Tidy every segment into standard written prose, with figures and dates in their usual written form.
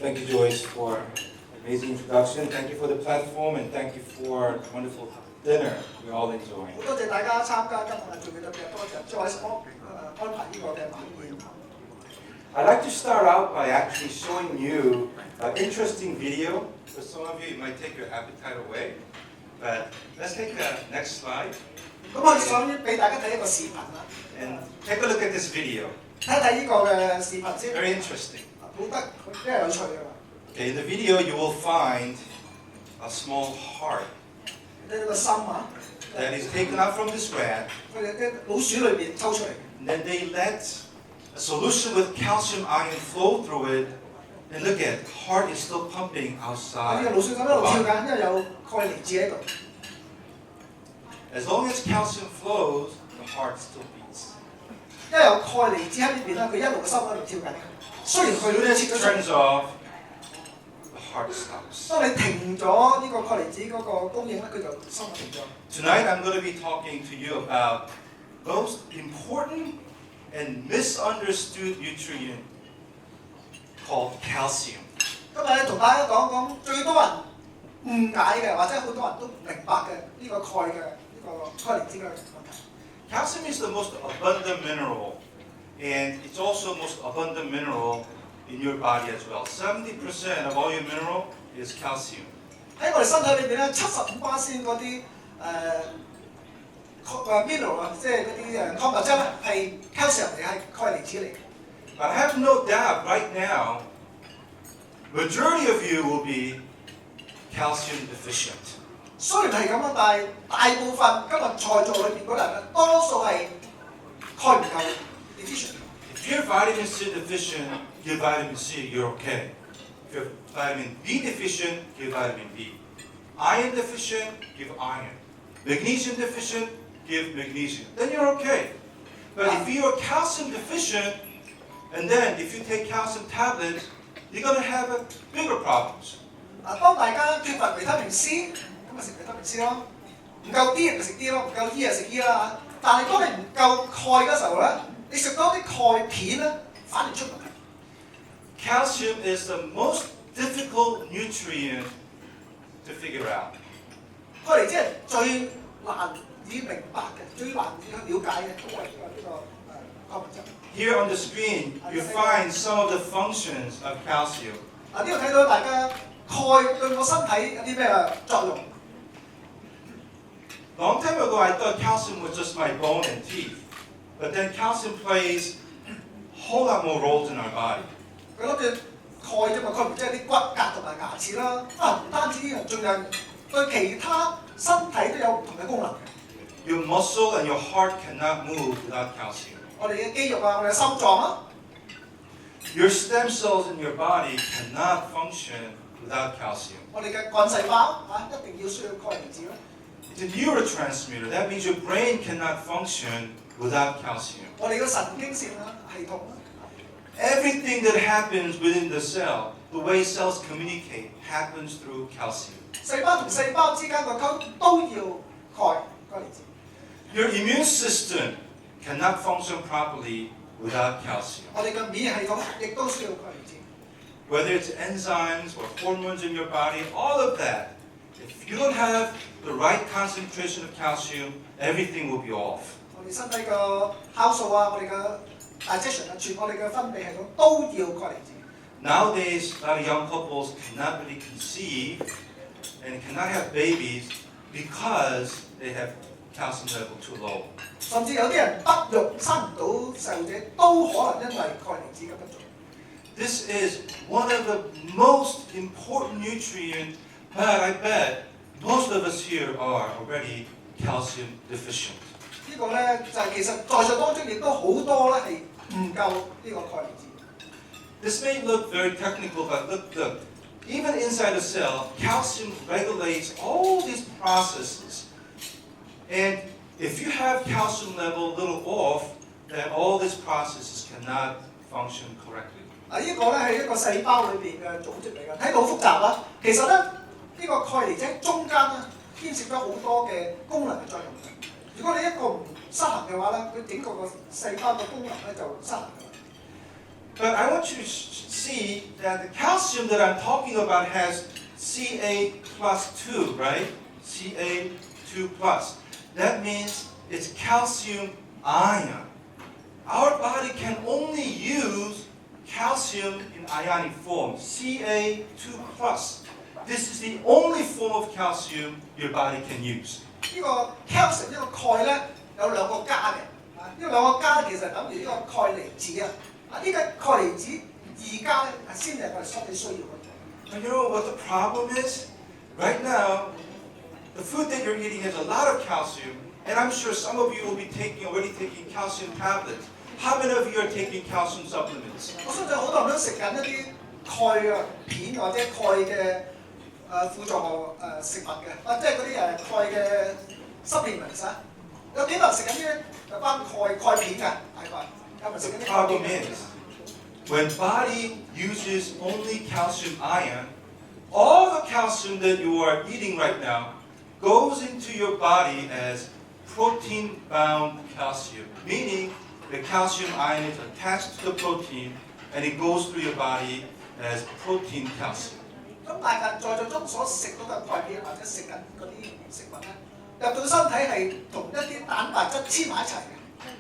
Thank you, Joyce, for an amazing introduction. Thank you for the platform, and thank you for the wonderful dinner we're all enjoying. 好多謝大家參加今日嘅聚會，特別多謝 Joyce 安排呢個嘅晚宴。I'd like to start out by actually showing you an interesting video. For some of you, it might take your appetite away. But let's take the next slide. 咁我想俾大家睇一個視頻啦。And take a look at this video. 睇睇呢個嘅視頻先。Very interesting. 好得，真係有趣㗎。Okay, in the video you will find a small heart 呢個心啊。that is taken out from this rat. 佢哋啲老鼠裏邊抽出嚟。And then they let a solution with calcium ion flow through it. And look at, heart is still pumping 呢 outside. 個老鼠咁一路跳緊，因為有鈣離子喺度。As long as calcium flows, the heart still beats. 因為有鈣離子喺呢邊啦，佢一路個心喺度跳緊。雖然佢 As 都 soon 切 as 咗 it 出嚟。 turns off, the heart stops. 當你停咗呢個鈣離子嗰個供應咧，佢就心停咗。Tonight I'm going to be talking to you about most important and misunderstood nutrient called calcium. 今日咧同大家講講最多人誤解嘅，或者好多人都唔明白嘅呢個鈣嘅呢個鈣離子嘅問題。Calcium is the most abundant mineral, and it's also most abundant mineral in your body as well. 70% of all your mineral is calcium. 喺我哋身體裏邊咧，75%嗰啲mineral 啊，即係嗰啲礦物質咧係 calcium 嚟，係鈣離子嚟。But I have no doubt right now, majority of you will be calcium deficient. 雖然係咁啊，但係大部分今日在座裏邊嗰人咧，多數係鈣唔夠 deficient。If you're vitamin C deficient, give vitamin C, you're okay. If you're vitamin B deficient, give vitamin B. Iron deficient, give iron. Magnesium deficient, give magnesium. Then you're okay. But if you're calcium deficient, and then if you take calcium tablets, you're going to have bigger problems. 當大家缺乏維他命 C， 咁咪食維他命 C 咯；唔夠 D 咪食 D 咯，唔夠 E 就食 E 啦。但係當你唔夠鈣嗰時候咧，你食多啲鈣片咧，反而出問題。Calcium is the most difficult nutrient to figure out. 鈣離子係最難以明白嘅、最難以去了解嘅呢個礦物質。Here on the screen, you find some of the functions of calcium. 呢度睇到大家鈣對我身體有啲咩作用？ Long time ago, I thought calcium was just my bone and teeth. But then calcium plays a whole lot more roles in our body. 佢諗住鈣啫嘛，鈣唔即係啲骨骼同埋牙齒啦。唔單止呢樣，仲有對其他身體都有唔同嘅功能。Your muscle and your heart cannot move without calcium. 我哋嘅肌肉啊，我哋嘅心臟啊。Your stem cells in your body cannot function without calcium. 我哋嘅幹細胞一定要需要鈣離子咯。 It's a neurotransmitter. That means your brain cannot function without calcium. 我哋嘅神經線系統。 Everything that happens within the cell, the way cells communicate, happens through calcium. 細胞同細胞之間嘅溝通都要鈣離子。 Your immune system cannot function properly without calcium. 我哋嘅免疫系統亦都需要鈣離子。 Whether it's enzymes or hormones in your body, all of that. If you don't have the right concentration of calcium, everything will be off. 我哋身體嘅酵素啊，我哋嘅 digestion 啊，全我哋嘅分泌系統都要鈣離子。 Nowadays, a lot of young couples cannot really conceive and cannot have babies because they have calcium level too low. 甚至有啲人不育生唔到細路仔，都可能因為鈣離子嘅不足。 This is one of the most important nutrients, but I bet most of us here are already calcium deficient. 呢個咧就係其實在座當中亦都好多咧係唔夠呢個鈣離子。 This may look very technical, but look. Even inside a cell, calcium regulates all these processes. And if you have calcium level a little off, then all these processes cannot function correctly. 呢個咧係一個細胞裏邊嘅組織嚟㗎，睇到好複雜啊。其實咧呢個鈣離子喺中間咧牽涉咗好多嘅功能嘅作用。如果你一個唔失衡嘅話咧，佢整個細胞嘅功能咧就失衡㗎啦。But I want you to see that the calcium that I'm talking about has Ca plus 2, right? Ca2 plus. That means it's calcium ion. Our body can only use calcium in ionic form, Ca2 plus. This is the only form of calcium your body can use. 呢個 calcium 呢個鈣咧有兩個加嘅，呢兩個加其實等於呢個鈣離子啊，呢個鈣離子2加咧先係我哋身體需要嘅。And you know what the problem is? Right now, the food that you're eating has a lot of calcium, and I'm sure some of you will be already taking calcium tablets. How many of you are taking calcium supplements? 我相信好多人都食緊一啲鈣嘅片或者鈣嘅輔助食物嘅，即係嗰啲鈣嘅 supplements 啊，有幾多人食緊啲有關鈣片㗎？大概有冇食緊 The 啲鈣 problem 片？ is, when body uses only calcium ion, all the calcium that you are eating right now goes into your body as protein-bound calcium, meaning the calcium ion is attached to the protein and it goes through your body as protein calcium. 咁大家在座中所食到嘅鈣片或者食緊嗰啲食物咧，入到身體係同一啲蛋白質黐埋一齊嘅，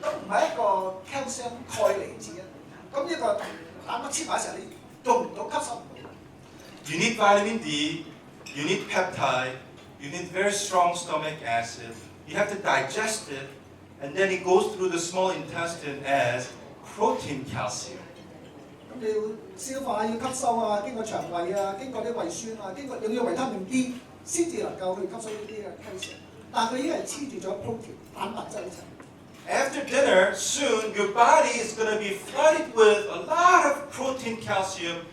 咁唔係一個 calcium 鈣離子啊。咁呢個蛋白黐埋一齊，你用唔到吸收唔到。You need vitamin D, you need peptide, you need very strong stomach acid, you have to digest it, and then it goes through the small intestine as protein calcium. 咁你要消化要吸收啊，經過腸胃啊，經過啲胃酸啊，經過用要維他命 D 先至能夠去吸收呢啲嘅 calcium。但係佢已經係黐住咗 protein 蛋白質一齊。After dinner, soon your body is going to be flooded with a lot of protein calcium,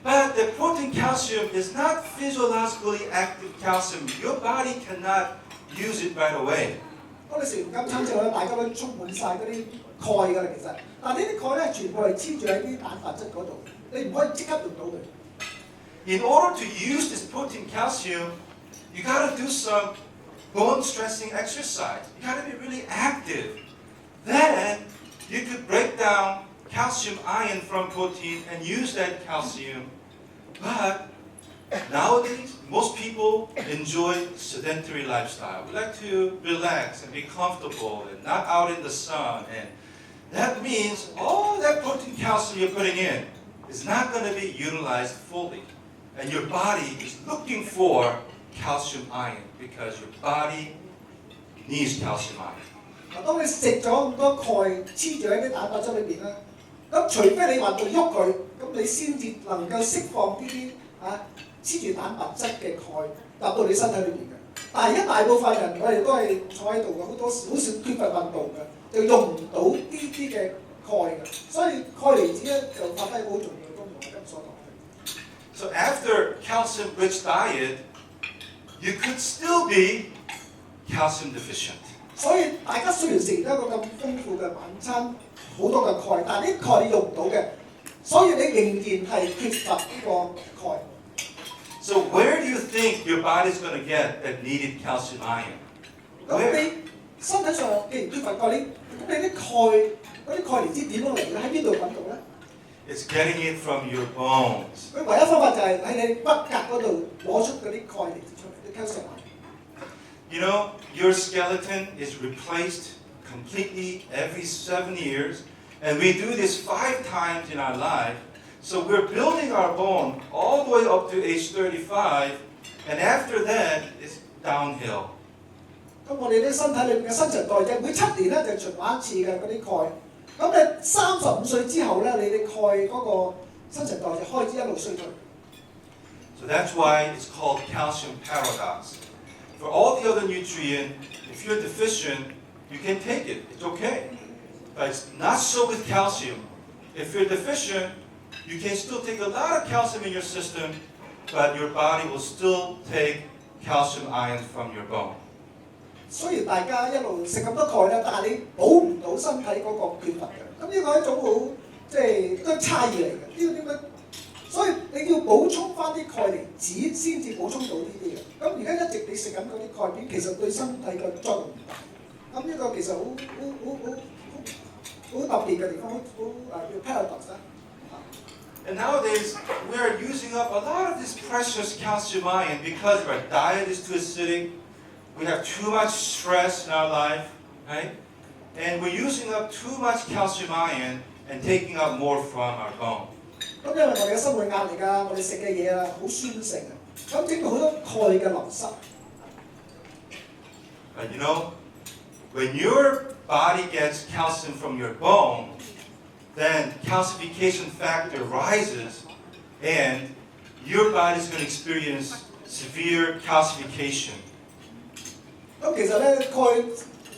but the protein calcium is not physiologically active calcium. Your body cannot use it right away. 當你食完金餐之後咧，大家都充滿晒嗰啲鈣㗎啦，其實。但係呢啲鈣咧，全部係黐住喺啲蛋白質嗰度，你唔可以即刻用到佢。In order to use this protein calcium, you got to do some bone stressing exercise. You got to be really active. Then you could break down calcium ion from protein and use that calcium. But nowadays, most people enjoy sedentary lifestyle. We like to relax and be comfortable and not out in the sun. And that means all that protein calcium you're putting in is not going to be utilized fully. And your body is looking for calcium ion because your body needs calcium ion. 嗱，當你食咗咁多鈣黐住喺啲蛋白質裏邊咧，咁除非你運動喐佢，咁你先至能夠釋放呢啲黐住蛋白質嘅鈣入到你身體裏邊嘅。但係一大部分人我哋都係坐喺度嘅，好多好少缺乏運動嘅，就用唔到呢啲嘅鈣嘅，所以鈣離子咧就發揮好重要嘅功用，我今所講嘅。So after calcium-rich diet, you could still be calcium deficient. 所以大家雖然食一個咁豐富嘅晚餐，好多嘅鈣，但係啲鈣你用唔到嘅，所以你仍然係缺乏呢個鈣。So where do you think your body's going to get that needed calcium ion? 咁你身體上既然缺乏鈣，咁你啲鈣嗰啲鈣離子點樣嚟咧？喺邊度揾到咧？ It's getting it from your bones. 佢唯一方法就係喺你骨骼嗰度攞出嗰啲鈣離子出嚟，啲 calcium。You know, your skeleton is replaced completely every 7 years, and we do this 5 times in our life. So we're building our bone all the way up to age 35, and after that, it's downhill. 咁我哋啲身體裏邊嘅新陳代謝每7年咧就循環一次嘅嗰啲鈣。咁你35歲之後咧，你啲鈣嗰個新陳代謝開始一路衰退。So that's why it's called calcium paradox. For all the other nutrients, if you're deficient, you can take it. It's okay. But it's not so with calcium. If you're deficient, you can still take a lot of calcium in your system, but your body will still take calcium ions from your bone. 雖然大家一路食咁多鈣咧，但係你補唔到身體嗰個缺乏嘅。咁呢個係一種好即係都差異嚟嘅。呢個點解？所以你要補充翻啲鈣離子先至補充到呢啲嘅。咁而家一直你食緊嗰啲鈣片，其實對身體嘅作用唔大。咁呢個其實好特別嘅地方，好叫 paradox 啦。And nowadays, we are using up a lot of this precious calcium ion because our diet is too acidic, we have too much stress in our life, right? And we're using up too much calcium ion and taking up more from our bone. 咁因為我哋嘅生活壓力啊，我哋食嘅嘢啊好酸性啊，咁整到好多鈣嘅流失。But you know, when your body gets calcium from your bone, then calcification factor rises and your body is going to experience severe calcification. 咁其實咧鈣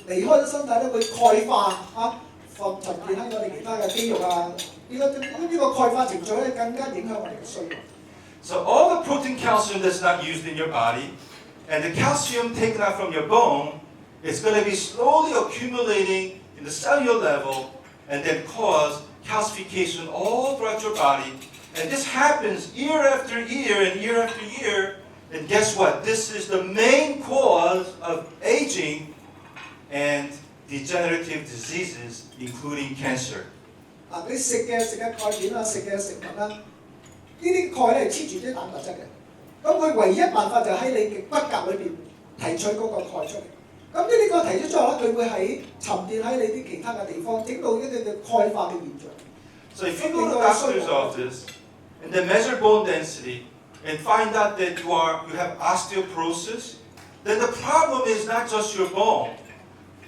離開咗身體咧，會鈣化啊，浮沉澱喺我哋其他嘅肌肉啊，呢個鈣化程序咧更加影響我哋嘅衰弱。So all the protein calcium that's not used in your body and the calcium taken out from your bone is going to be slowly accumulating in the cellular level and then cause calcification all throughout your body. And this happens year after year and year after year. And guess what? This is the main cause of aging and degenerative diseases, including cancer. 啊，你食嘅鈣片啊，食嘅食物啦，呢啲鈣咧係黐住啲蛋白質嘅，咁佢唯一辦法就喺你嘅骨骼裏邊提取嗰個鈣出嚟。咁呢啲鈣提出之後咧，佢會喺沉澱喺你啲其他嘅地方，整到一啲嘅鈣化嘅現象。So if you go to the doctor's office and they measure bone density and find out that you have osteoporosis, then the problem is not just your bone.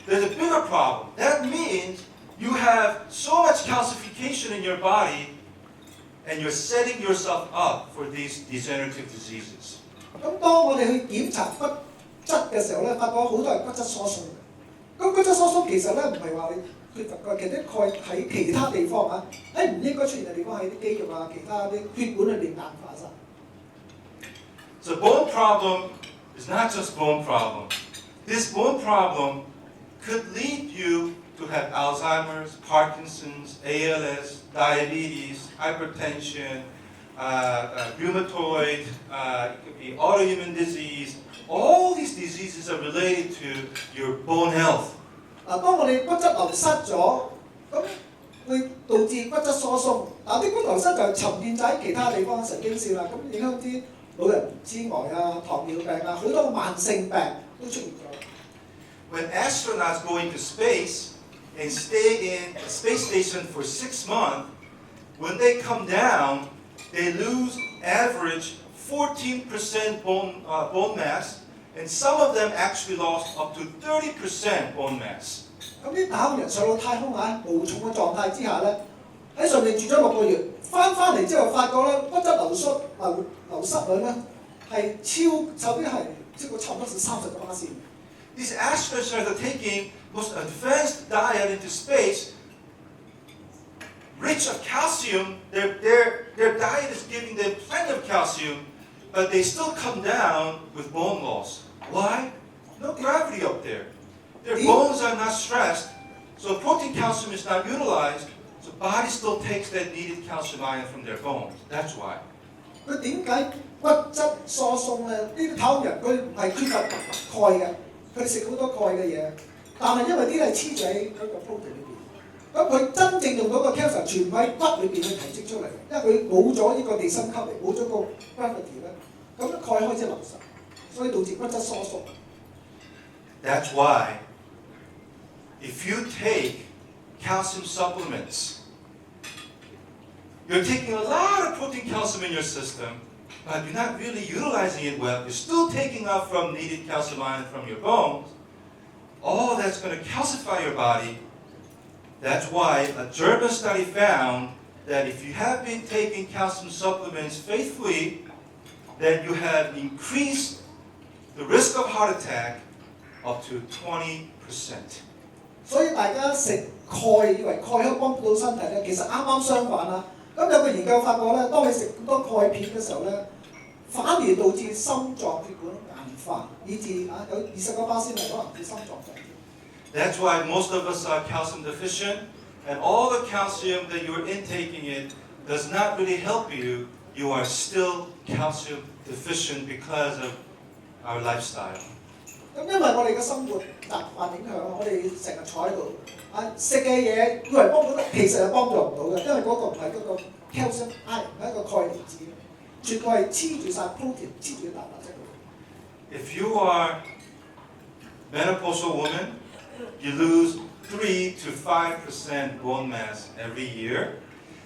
There's a bigger problem. That means you have so much calcification in your body and you're setting yourself up for these degenerative diseases. 咁當我哋去檢查骨質嘅時候咧，發覺好多係骨質疏鬆嘅。咁骨質疏鬆其實咧唔係話你缺乏鈣，其實啲鈣喺其他地方啊，喺唔應該出現嘅地方喺啲肌肉啊、其他啲血管裏邊硬化晒。So bone problem is not just bone problem. This bone problem could lead you to have Alzheimer's, Parkinson's, ALS, diabetes, hypertension, rheumatoid, it could be autoimmune disease. All these diseases are related to your bone health. 嗱，當我哋骨質流失咗，咁會導致骨質疏鬆。嗱，啲骨流失就沉澱喺其他地方神經線啦，咁影響啲老人痴呆啊、糖尿病啊，好多慢性病都出現咗。When astronauts go into space and stay in a space station for 6 months, when they come down, they lose average 14% bone mass, and some of them actually lost up to 30% bone mass. 咁啲太空人上到太空啊，無重嘅狀態之下咧，喺上面住咗6個月，翻嚟之後發覺咧，骨質流失率咧係首先係超過差唔多是30%。These astronauts are taking most advanced diet into space, rich of calcium. Their diet is giving them plenty of calcium, but they still come down with bone loss. Why? No gravity up there. Their bones are not stressed, so protein calcium is not utilized, so body still takes that needed calcium ion from their bones. That's why. 佢點解骨質疏鬆咧？呢啲太空人佢唔係缺乏鈣嘅，佢哋食好多鈣嘅嘢，但係因為啲係黐住喺嗰個 protein 裏邊，咁佢真正用到個 calcium 全喺骨裏邊去提積出嚟，因為佢冇咗呢個地心吸力，冇咗個 gravity 咧，咁鈣開始流失，所以導致骨質疏鬆。That's why if you take calcium supplements, you're taking a lot of protein calcium in your system, but you're not really utilizing it well. You're still taking out from needed calcium ion from your bones. All that's going to calcify your body. That's why a German study found that if you have been taking calcium supplements faithfully, then you have increased the risk of heart attack up to 20%. 所以大家食鈣以為鈣可以幫到身體咧，其實啱啱相反啦。咁有個研究發覺咧，當你食咁多鈣片嘅時候咧，反而導致心臟血管硬化，以致有20%係可能致心臟病。That's why most of us are calcium deficient, and all the calcium that you're intaking it does not really help you. You are still calcium deficient because of our lifestyle. 咁因為我哋嘅生活習慣影響，我哋成日坐喺度食嘅嘢，以為幫到，其實係幫助唔到嘅，因為嗰個唔係嗰個 calcium iron 係一個鈣離子，絕對係黐住晒 protein 黐住蛋白質。If you are menopausal woman, you lose 3 to 5% bone mass every year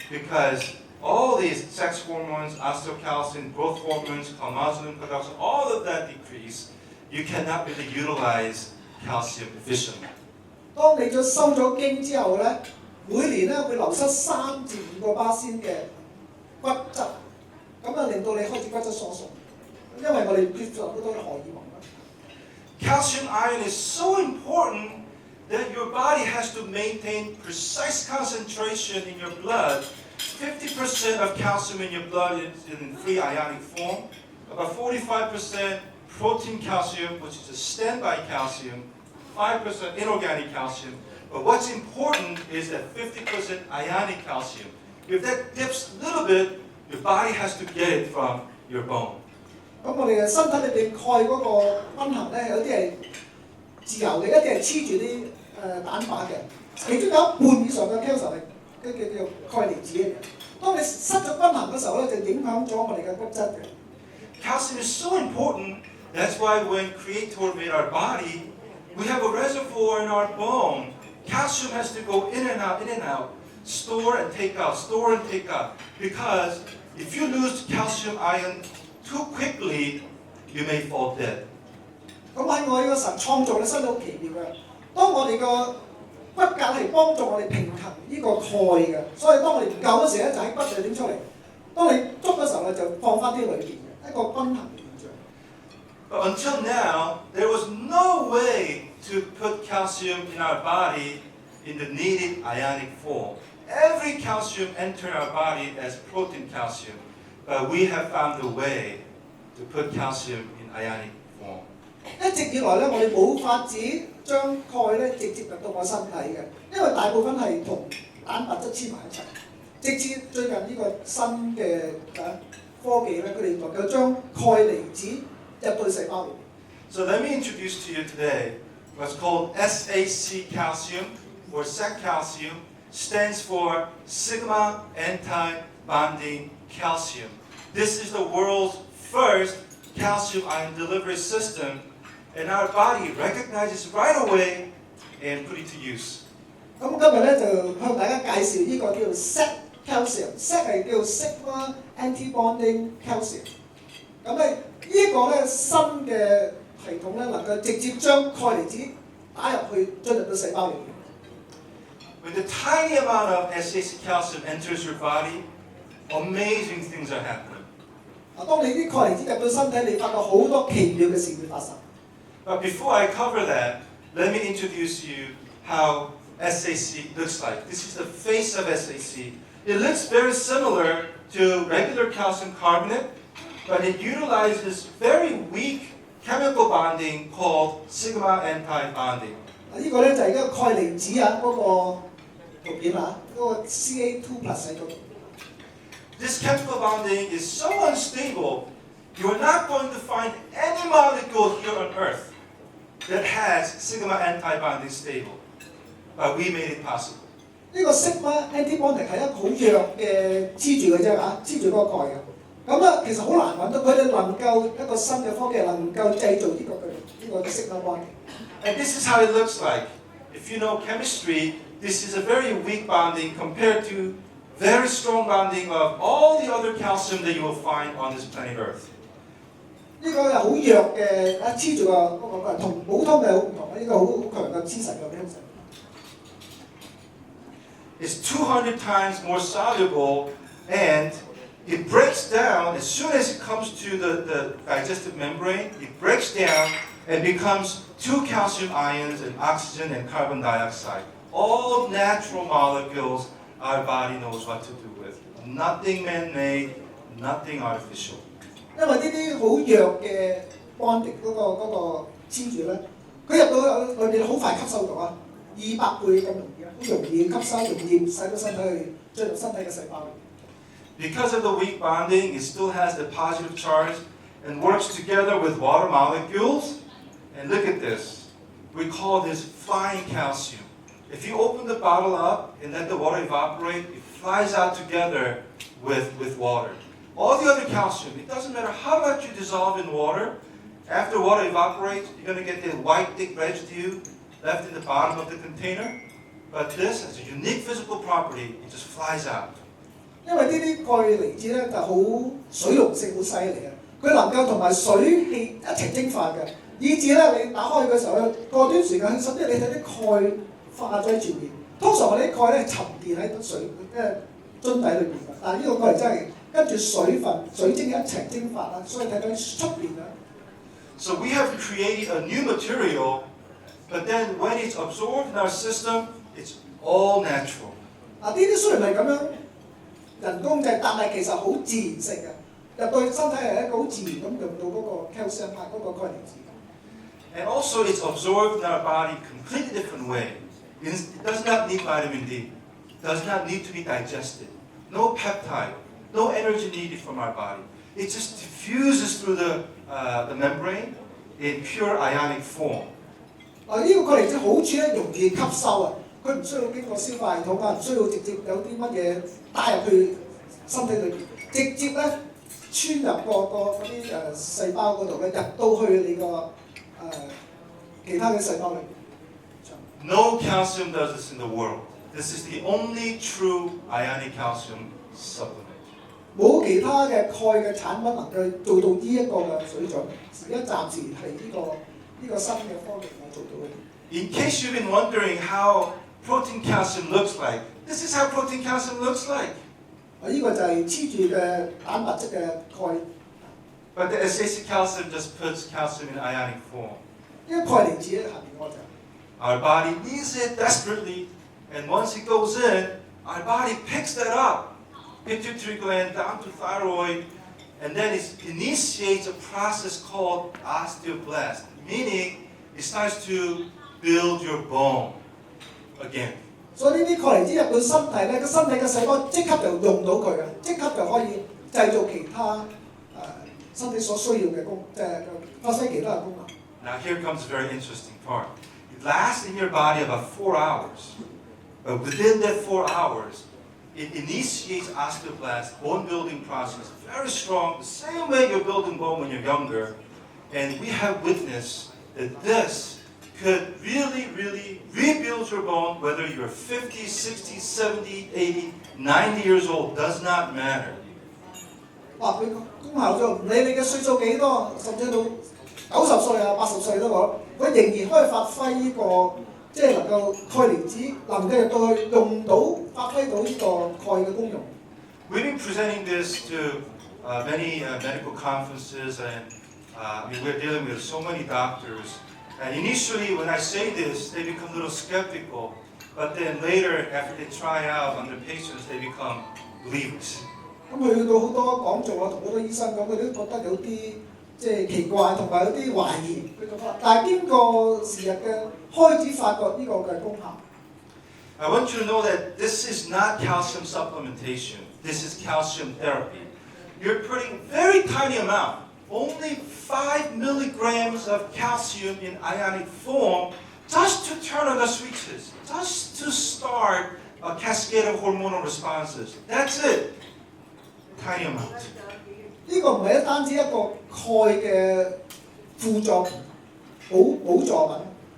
because all these sex hormones, osteocalcin, growth hormones, calmodulin production, all of that decrease. You cannot really utilize calcium efficiently. 當你收咗經之後咧，每年咧會流失3至5%嘅骨質，咁啊令到你開始骨質疏鬆，因為我哋缺乏好多嘅荷爾蒙啦。Calcium ion is so important that your body has to maintain precise concentration in your blood. 50% of calcium in your blood is in free ionic form, about 45% protein calcium, which is a standby calcium, 5% inorganic calcium. But what's important is that 50% ionic calcium. If that dips a little bit, your body has to get it from your bone. 咁我哋嘅身體裏邊鈣嗰個均衡咧，有啲係自由嘅，一啲係黐住啲蛋白嘅，其中有一半以上嘅 calcium 係叫鈣離子嘅。當你失咗均衡嘅時候咧，就影響咗我哋嘅骨質嘅。Calcium is so important. That's why when Creator made our body, we have a reservoir in our bone. Calcium has to go in and out, store and take out, store and take out. Because if you lose calcium ion too quickly, you may fall dead. 咁喺我呢個神創造嘅身體好奇妙嘅，當我哋個骨骼係幫助我哋平衡呢個鈣嘅，所以當我哋唔夠嗰時咧，就喺骨裏邊出嚟。當你捉嘅時候咧，就放翻啲裏邊嘅一個均衡。But until now, there was no way to put calcium in our body in the needed ionic form. Every calcium entered our body as protein calcium, but we have found a way to put calcium in ionic form. 一直以來咧，我哋冇法子將鈣咧直接入到我身體嘅，因為大部分係同蛋白質黐埋一齊。直至最近呢個新嘅科技咧，佢哋能夠將鈣離子入到細胞裏邊。So let me introduce to you today what's called SAC calcium, or SAC calcium, stands for sigma anti-bonding calcium. This is the world's first calcium ion delivery system, and our body recognizes right away and put it to use. 咁今日咧就向大家介紹呢個叫做 SAC calcium，SAC 係叫 sigma anti-bonding calcium。咁咧呢個咧新嘅系統咧能夠直接將鈣離子打入去進入到細胞裏面。When the tiny amount of SAC calcium enters your body, amazing things are happening. 當你啲鈣離子入到身體，你發覺好多奇妙嘅事會發生。But before I cover that, let me introduce you how SAC looks like. This is the face of SAC. It looks very similar to regular calcium carbonate, but it utilizes very weak chemical bonding called sigma anti-bonding. 呢個咧就係一個鈣離子嗰個圖片嗰個 Ca2+ 喺度。This chemical bonding is so unstable, you're not going to find any molecule here on Earth that has sigma anti-bonding stable. But we made it possible. 呢個 sigma anti-bonding 係一個好弱嘅黐住嘅啫黐住嗰個鈣嘅。咁其實好難揾到，佢哋能夠一個新嘅科技能夠製造呢個 sigma bonding。And this is how it looks like. If you know chemistry, this is a very weak bonding compared to very strong bonding of all the other calcium that you will find on this planet Earth. 呢個係好弱嘅黐住個同普通嘅好唔同，呢個好強嘅黐實嘅 calcium。It's 200 times more soluble, and it breaks down as soon as it comes to the digestive membrane. It breaks down and becomes 2 calcium ions and oxygen and carbon dioxide. All natural molecules our body knows what to do with. Nothing man-made, nothing artificial. 因為呢啲好弱嘅 bonding 嗰個黐住咧，佢入到裏面好快吸收到200倍咁容易好容易吸收，容易使到身體去進入身體嘅細胞。Because of the weak bonding, it still has the positive charge and works together with water molecules. And look at this. We call this flying calcium. If you open the bottle up and let the water evaporate, it flies out together with water. All the other calcium, it doesn't matter how much you dissolve in water, after water evaporates, you're going to get the white thick residue left in the bottom of the container. But this has a unique physical property, it just flies out. 因為呢啲鈣離子咧就好水溶性好犀利啊，佢能夠同埋水氣一齊蒸發嘅，以至咧你打開嘅時候咧，過段時間甚至你睇啲鈣化咗喺前面。通常我哋啲鈣咧沉澱喺水樽底裏邊嘅，但係呢個鈣真係跟住水分、水蒸一齊蒸發啦，所以睇到出邊啦。So we have created a new material, but then when it's absorbed in our system, it's all natural. 呢啲雖然係咁樣人工製，但係其實好自然性嘅，入到身體係一個好自然咁用到嗰個 calcium 嗰個鈣離子。And also it's absorbed in our body completely different way. It does not need vitamin D. It does not need to be digested. No peptide. No energy needed from our body. It just diffuses through the membrane in pure ionic form. 呢個鈣離子好處咧，容易吸收啊！佢唔需要經過消化系統啊，唔需要直接有啲乜嘢帶入去身體裏邊，直接咧穿入嗰啲細胞嗰度咧，入到去你個其他嘅細胞裏邊。No calcium does this in the world. This is the only true ionic calcium supplement. 冇其他嘅鈣嘅產品能夠做到呢一個嘅水準，而家暫時係呢個新嘅科技我做到嘅。In case you've been wondering how protein calcium looks like, this is how protein calcium looks like. 呢個就係黐住嘅蛋白質嘅鈣。But the SAC calcium just puts calcium in ionic form. 呢個鈣離子喺下面嗰就。Our body needs it desperately, and once it goes in, our body picks that up, pituitary gland down to thyroid, and then it initiates a process called osteoblast, meaning it starts to build your bone again. 所以呢啲鈣離子入到身體咧，個身體嘅細胞即刻就用到佢啊，即刻就可以製造其他身體所需要嘅即係發揮其他嘅功能。Now here comes a very interesting part. It lasts in your body about 4 hours, but within that 4 hours, it initiates osteoblast, bone building process, very strong, the same way you're building bone when you're younger, and we have witnessed that this could really, really rebuild your bone, whether you're 50, 60, 70, 80, 90 years old, does not matter. 佢功效就唔理你嘅歲數幾多，甚至到90歲啊、80歲都好，佢仍然可以發揮呢個即係能夠鈣離子能夠入到去用到發揮到呢個鈣嘅功用。We've been presenting this to many medical conferences, and we're dealing with so many doctors. And initially, when I say this, they become a little skeptical. But then later, after they try out on their patients, they become believers. 咁去到好多講座啊，同好多醫生講，佢哋都覺得有啲即係奇怪，同埋有啲懷疑佢講法。但係經過時日嘅開始，發覺呢個嘅功效。I want you to know that this is not calcium supplementation. This is calcium therapy. You're putting a very tiny amount, only 5 milligrams of calcium in ionic form, just to turn on the switches, just to start a cascade of hormonal responses. That's it. Tiny amount. 呢個唔係單止一個鈣嘅輔助補助品，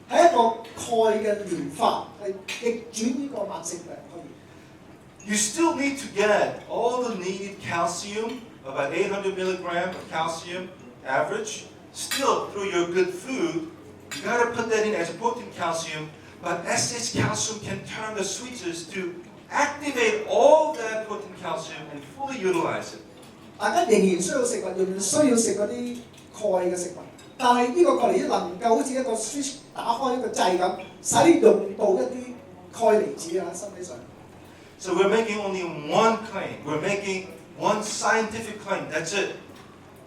係一個鈣嘅療法，係逆轉呢個慢性病可以。You still need to get all the needed calcium, about 800 milligrams of calcium average, still through your good food. You got to put that in as a protein calcium, but SH calcium can turn the switches to activate all that protein calcium and fully utilize it. 大家仍然需要食物，仍然需要食嗰啲鈣嘅食物，但係呢個鈣離子能夠好似一個 switch 打開一個掣咁，使你用到一啲鈣離子啊身體上。So we're making only one claim. We're making one scientific claim. That's it.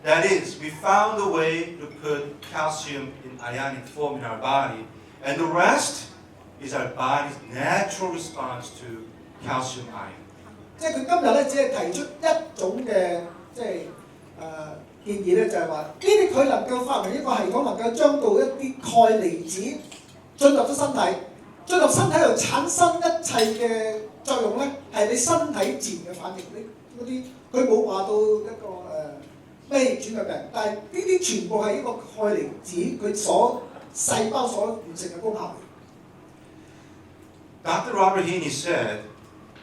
That is, we found a way to put calcium in ionic form in our body, and the rest is our body's natural response to calcium ion. 即係佢今日咧，只係提出一種嘅即係建議咧，就係話呢啲佢能夠發明一個系統，能夠將到一啲鈣離子進入咗身體，進入身體度產生一切嘅作用咧，係你身體自然嘅反應。嗰啲佢冇話到一個咩逆轉嘅病，但係呢啲全部係一個鈣離子佢所細胞所完成嘅功效。Dr. Robert Heaney said,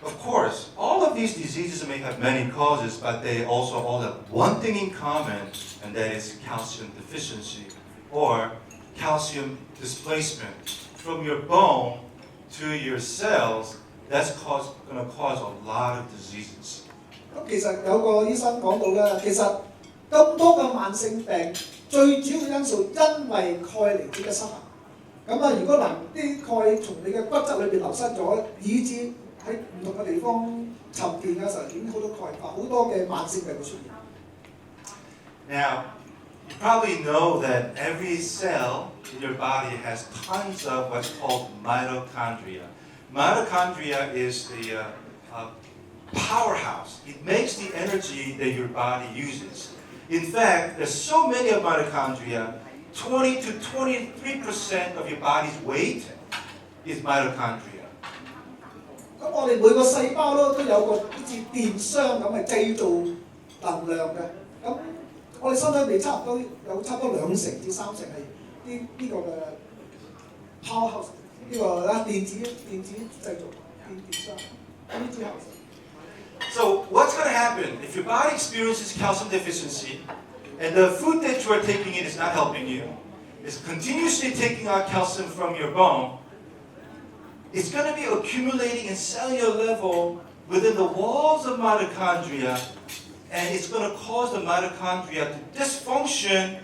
of course, all of these diseases may have many causes, but they also all have one thing in common, and that is calcium deficiency or calcium displacement from your bone to your cells. That's going to cause a lot of diseases. 咁其實有個醫生講到咧，其實咁多嘅慢性病，最主要嘅因素因為鈣離子嘅失衡。咁啊，如果啲鈣從你嘅骨質裏邊流失咗，以致喺唔同嘅地方沉澱嘅時候，影好多鈣化，好多嘅慢性病會出現。Now, you probably know that every cell in your body has tons of what's called mitochondria. Mitochondria is the powerhouse. It makes the energy that your body uses. In fact, there's so many of mitochondria, 20 to 23% of your body's weight is mitochondria. 咁我哋每個細胞都有個好似電箱咁係製造能量嘅。咁我哋身體裏差唔多有差唔多2成至3成係呢個嘅 powerhouse， 呢個電子製造電箱呢啲。So what's going to happen if your body experiences calcium deficiency and the food that you are taking in is not helping you, is continuously taking out calcium from your bone? It's going to be accumulating in cellular level within the walls of mitochondria, and it's going to cause the mitochondria to dysfunction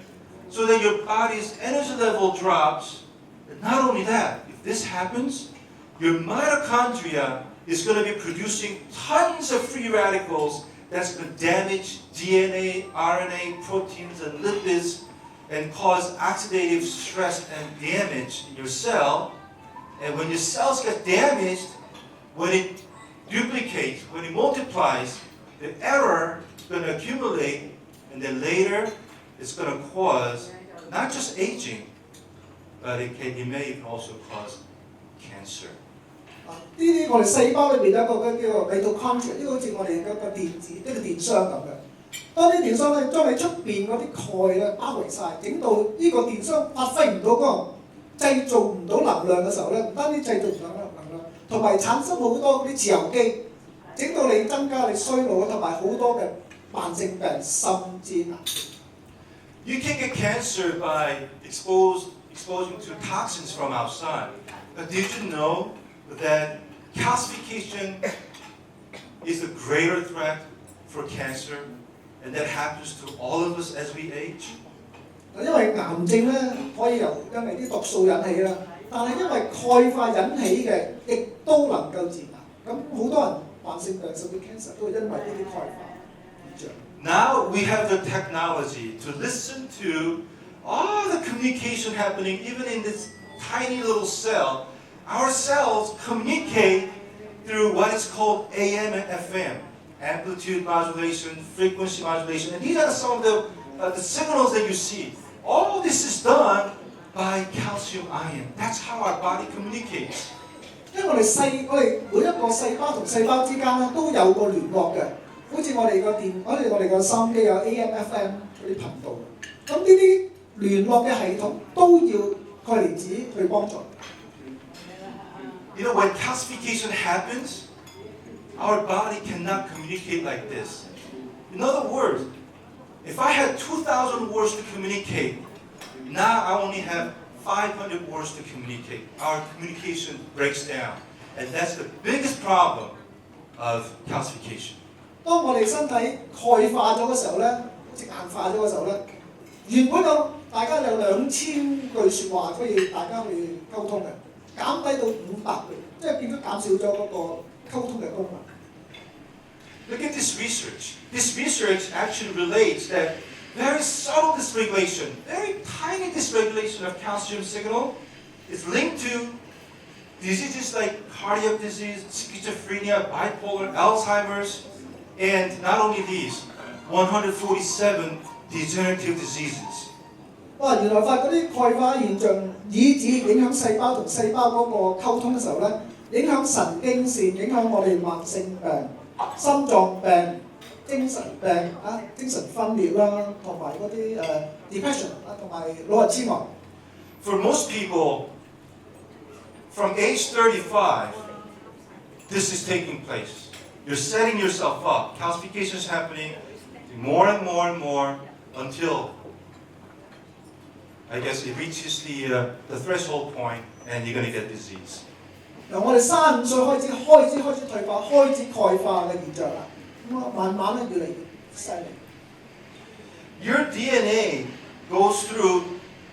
so that your body's energy level drops. And not only that, if this happens, your mitochondria is going to be producing tons of free radicals that's going to damage DNA, RNA, proteins, and lipids, and cause oxidative stress and damage in your cell. And when your cells get damaged, when it duplicates, when it multiplies, the error is going to accumulate, and then later it's going to cause not just aging, but it may even also cause cancer. 呢啲我哋細胞裏邊有一個叫做 mitochondria， 呢個好似我哋嗰個電子一個電箱咁嘅。當啲電箱咧將你出邊嗰啲鈣咧包圍晒，整到呢個電箱發揮唔到嗰個製造唔到能量嘅時候咧，唔單止製造唔到能量，同埋產生好多嗰啲自由基，整到你增加你衰老同埋好多嘅慢性病，甚至癌。You can get cancer by exposing to toxins from outside. But did you know that calcification is a greater threat for cancer, and that happens to all of us as we age? 因為癌症咧可以因為啲毒素引起啦，但係因為鈣化引起嘅，亦都能夠致癌。咁好多人慢性病甚至 cancer 都係因為呢啲鈣化現象。Now we have the technology to listen to all the communication happening even in this tiny little cell. Our cells communicate through what is called AM and FM, amplitude modulation, frequency modulation, and these are some of the signals that you see. All this is done by calcium ion. That's how our body communicates. 因為我哋每一個細胞同細胞之間咧都有個聯絡嘅，好似我哋個收音機有 AM、FM 嗰啲頻道。咁呢啲聯絡嘅系統都要鈣離子去幫助。You know, when calcification happens, our body cannot communicate like this. In other words, if I had 2,000 words to communicate, now I only have 500 words to communicate. Our communication breaks down. And that's the biggest problem of calcification. 當我哋身體鈣化咗嘅時候咧，好似硬化咗嘅時候咧，原本大家有2000句説話可以大家去溝通嘅。減低到500句，即係變咗減少咗嗰個溝通嘅功能。Look at this research. This research actually relates that very subtle dysregulation, very tiny dysregulation of calcium signal is linked to diseases like cardiac disease, schizophrenia, bipolar, Alzheimer's, and not only these, 147 degenerative diseases. 哇！原來發嗰啲鈣化現象，以致影響細胞同細胞嗰個溝通嘅時候咧，影響神經線，影響我哋慢性病、心臟病、精神病啊、精神分裂啦，同埋嗰啲depression 啊，同埋老人痴呆。For most people, from age 35, this is taking place. You're setting yourself up. Calcification is happening more and more and more until, I guess, it reaches the threshold point and you're going to get disease. 由我哋35歲開始退化，開始鈣化嘅現象啦，咁啊慢慢咧越嚟越犀利。Your DNA goes through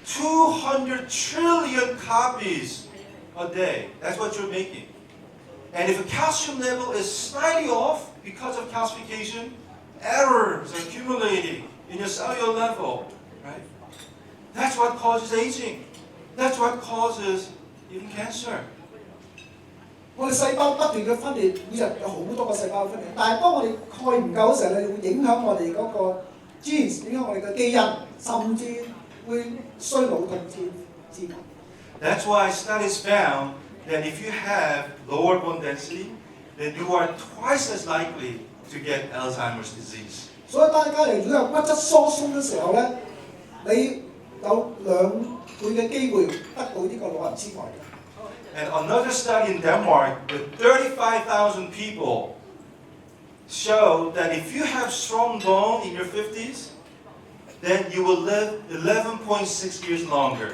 200 trillion copies a day. That's what you're making. And if a calcium level is slightly off because of calcification, errors are accumulating in your cellular level, right? That's what causes aging. That's what causes even cancer. 我哋細胞不斷嘅分裂，每日有好多個細胞分裂，但係當我哋鈣唔夠嘅時候咧，會影響我哋嗰個 genes， 影響我哋嘅基因，甚至會衰老同致癌。That's why studies found that if you have lower bone density, then you are twice as likely to get Alzheimer's disease. 所以大家如果有骨質疏鬆嘅時候咧，你有2倍嘅機會得到呢個老人痴呆嘅。And another study in Denmark with 35,000 people showed that if you have strong bone in your 50s, then you will live 11.6 years longer.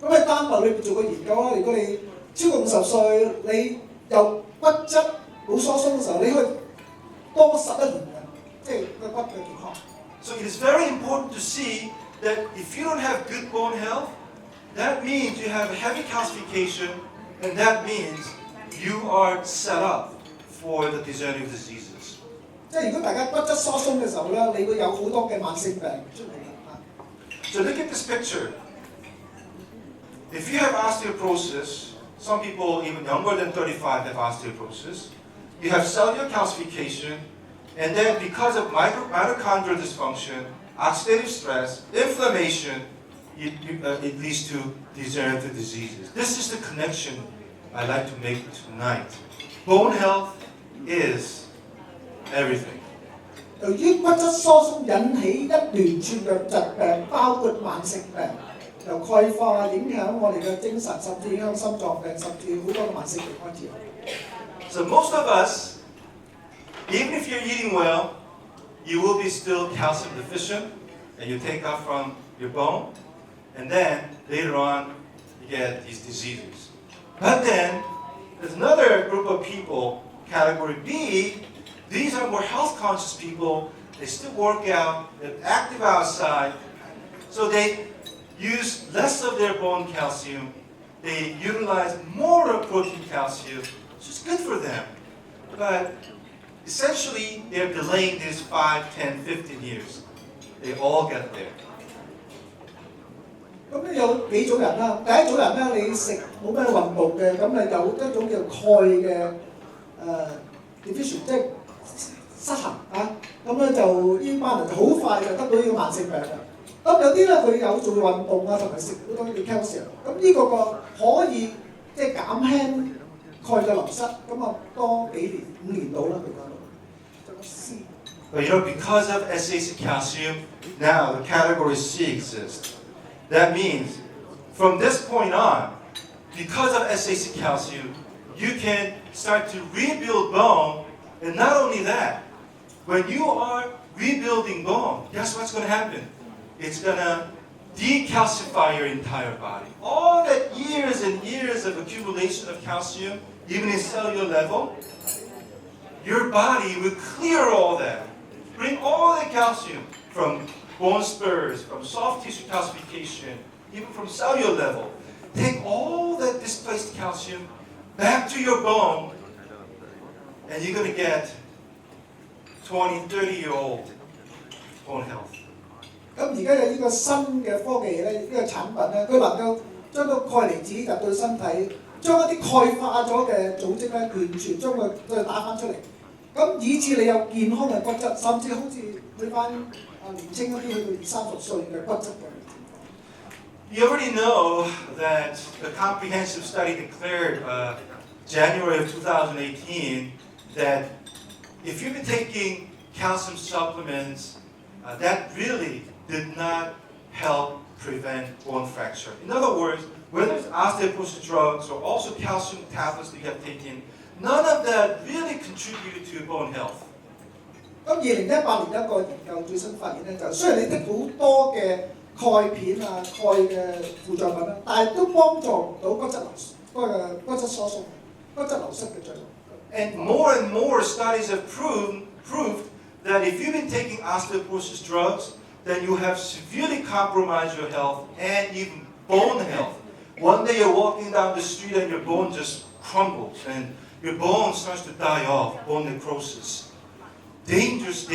咁喺丹麥裏邊做過研究啦，如果你超過50歲，你有骨質冇疏鬆嘅時候，你可以多11年嘅，即係個骨嘅健康。So it is very important to see that if you don't have good bone health, that means you have heavy calcification, and that means you are set up for the degenerative diseases. 即係如果大家骨質疏鬆嘅時候咧，你會有好多嘅慢性病出嚟嘅。So look at this picture. If you have osteoporosis, some people even younger than 35 have osteoporosis. You have cellular calcification, and then because of mitochondrial dysfunction, oxidative stress, inflammation, it leads to degenerative diseases. This is the connection I like to make tonight. Bone health is everything. 由於骨質疏鬆引起一連串嘅疾病，包括慢性病，由鈣化影響我哋嘅精神，甚至影響心臟病，甚至好多嘅慢性病開始有。So most of us, even if you're eating well, you will be still calcium deficient, and you take off from your bone, and then later on you get these diseases. But then there's another group of people, category B. These are more health conscious people. They still work out, they're active outside, so they use less of their bone calcium. They utilize more of protein calcium, which is good for them. But essentially, they're delaying this 5, 10, 15 years. They all get there. 咁咧有幾組人啦，第一組人咧，你食冇咩運動嘅，咁你有一種叫鈣嘅deficient， 即係失衡啊，咁咧就呢班人就好快就得到呢個慢性病啦。咁有啲咧佢有做運動啊，同埋食好多嘅 calcium， 咁呢個可以即係減輕鈣嘅流失，咁啊多幾年5年到啦佢講到。就 C。But you know, because of SAC calcium, now the category C exists. That means from this point on, because of SAC calcium, you can start to rebuild bone. And not only that, when you are rebuilding bone, guess what's going to happen? It's going to decalcify your entire body. All that years and years of accumulation of calcium, even in cellular level, your body will clear all that. Bring all the calcium from bone spurs, from soft tissue calcification, even from cellular level. Take all that displaced calcium back to your bone, and you're going to get 20, 30-year-old bone health. 咁而家有呢個新嘅科技咧，呢個產品咧，佢能夠將個鈣離子入到身體，將一啲鈣化咗嘅組織咧，完全將佢打翻出嚟，咁以致你有健康嘅骨質，甚至好似去翻年青一啲去到20-30歲嘅骨質嘅。You already know that the comprehensive study declared January of 2018 that if you've been taking calcium supplements, that really did not help prevent bone fracture. In other words, whether it's osteoporosis drugs or also calcium tablets that you have taken, none of that really contributed to bone health. 咁2018年一個研究最新發現咧，就雖然你剔好多嘅鈣片啊、鈣嘅輔助品啦，但係都幫助唔到骨質疏鬆、骨質流失嘅作用。And more studies have proved that if you've been taking osteoporosis drugs, then you have severely compromised your health and even bone health. One day you're walking down the street and your bone just crumbles and your bone starts to die off, bone necrosis. Dangerous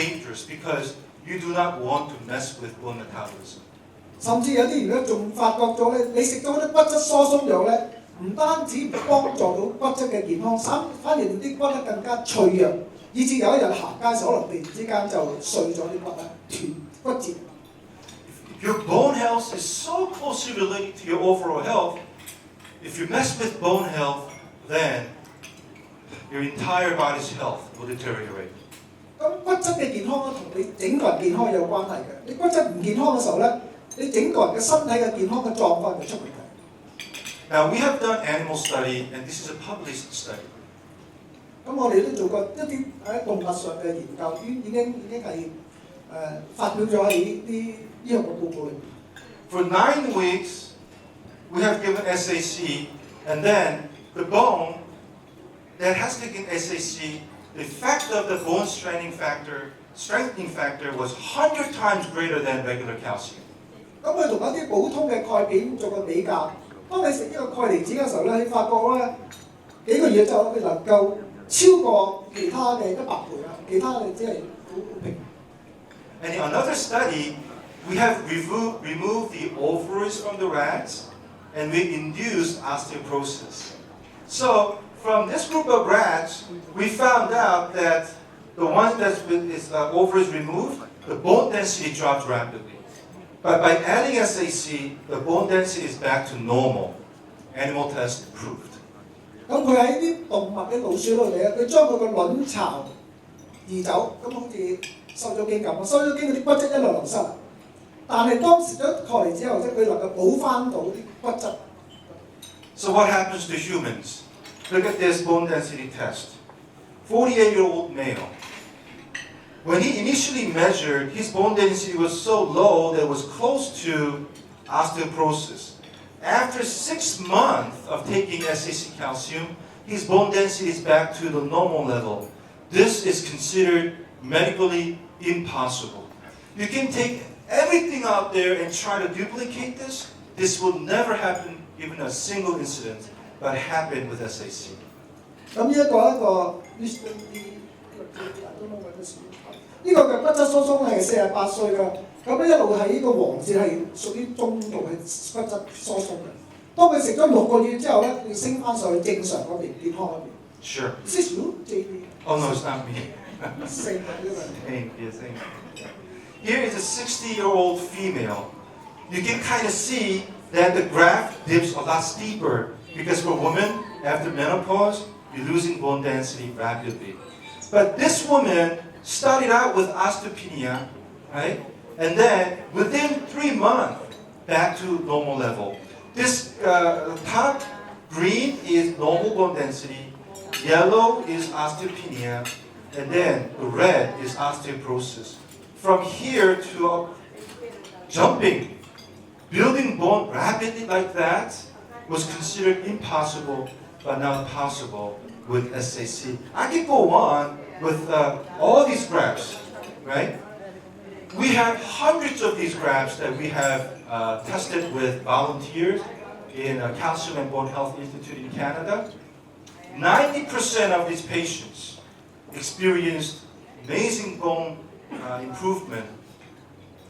because you do not want to mess with bone metabolism. 甚至有啲人咧仲發覺咗咧，你食咗嗰啲骨質疏鬆藥咧，唔單止唔幫助到骨質嘅健康，反而令啲骨咧更加脆弱，以至有一日行街時可能突然之間就碎咗啲骨啦，斷骨折。Your bone health is so closely related to your overall health. If you mess with bone health, then your entire body's health will deteriorate. 咁骨質嘅健康咧，同你整個人健康有關係嘅。你骨質唔健康嘅時候咧，你整個人嘅身體嘅健康嘅狀況就出問題。Now we have done animal study, and this is a published study. 咁我哋都做過一啲喺動物上嘅研究，已經係發表咗喺啲醫學嘅報告裏面。For 9 weeks, we have given SAC, and then the bone that has taken SAC, the effect of the bone strengthening factor was 100 times greater than regular calcium. 咁佢同一啲普通嘅鈣片做個比較，當你食呢個鈣離子嘅時候咧，你發覺咧幾個月之後佢能夠超過其他嘅100倍啦，其他嘅只係好平。And in another study, we have removed the ovaries from the rats, and we induced osteoporosis. So from this group of rats, we found out that the ones that is ovaries removed, the bone density drops rapidly. But by adding SAC, the bone density is back to normal. Animal tests proved. 咁佢喺啲動物嘅老鼠度嚟，佢將佢個卵巢移走，咁好似收咗經咁，收咗經嗰啲骨質一路流失。但係當食咗鈣離子後，即佢能夠補翻到啲骨質。So what happens to humans? Look at this bone density test. 48-year-old male. When he initially measured, his bone density was so low that it was close to osteoporosis. After 6 months of taking SAC calcium, his bone density is back to the normal level. This is considered medically impossible. You can take everything out there and try to duplicate this. This will never happen, even a single incident, but happen with SAC. 咁呢一個呢個嘅骨質疏鬆係48歲嘅，咁一路喺呢個黃線係屬於中度係骨質疏鬆嘅。當佢食咗6個月之後咧，要升翻上去正常嗰邊健康嗰邊。Sure. Is this you, Jae Lee? Oh no, it's not me. Same. Same. Here is a 60-year-old female. You can kind of see that the graph dips a lot steeper because for women, after menopause, you're losing bone density rapidly. But this woman started out with osteopenia, right? And then within 3 months, back to normal level. This top green is normal bone density, yellow is osteopenia, and then the red is osteoporosis. From here to jumping, building bone rapidly like that was considered impossible, but now possible with SAC. I can go on with all these graphs, right? We have hundreds of these graphs that we have tested with volunteers in Calcium and Bone Health Institute in Canada. 90% of these patients experienced amazing bone improvement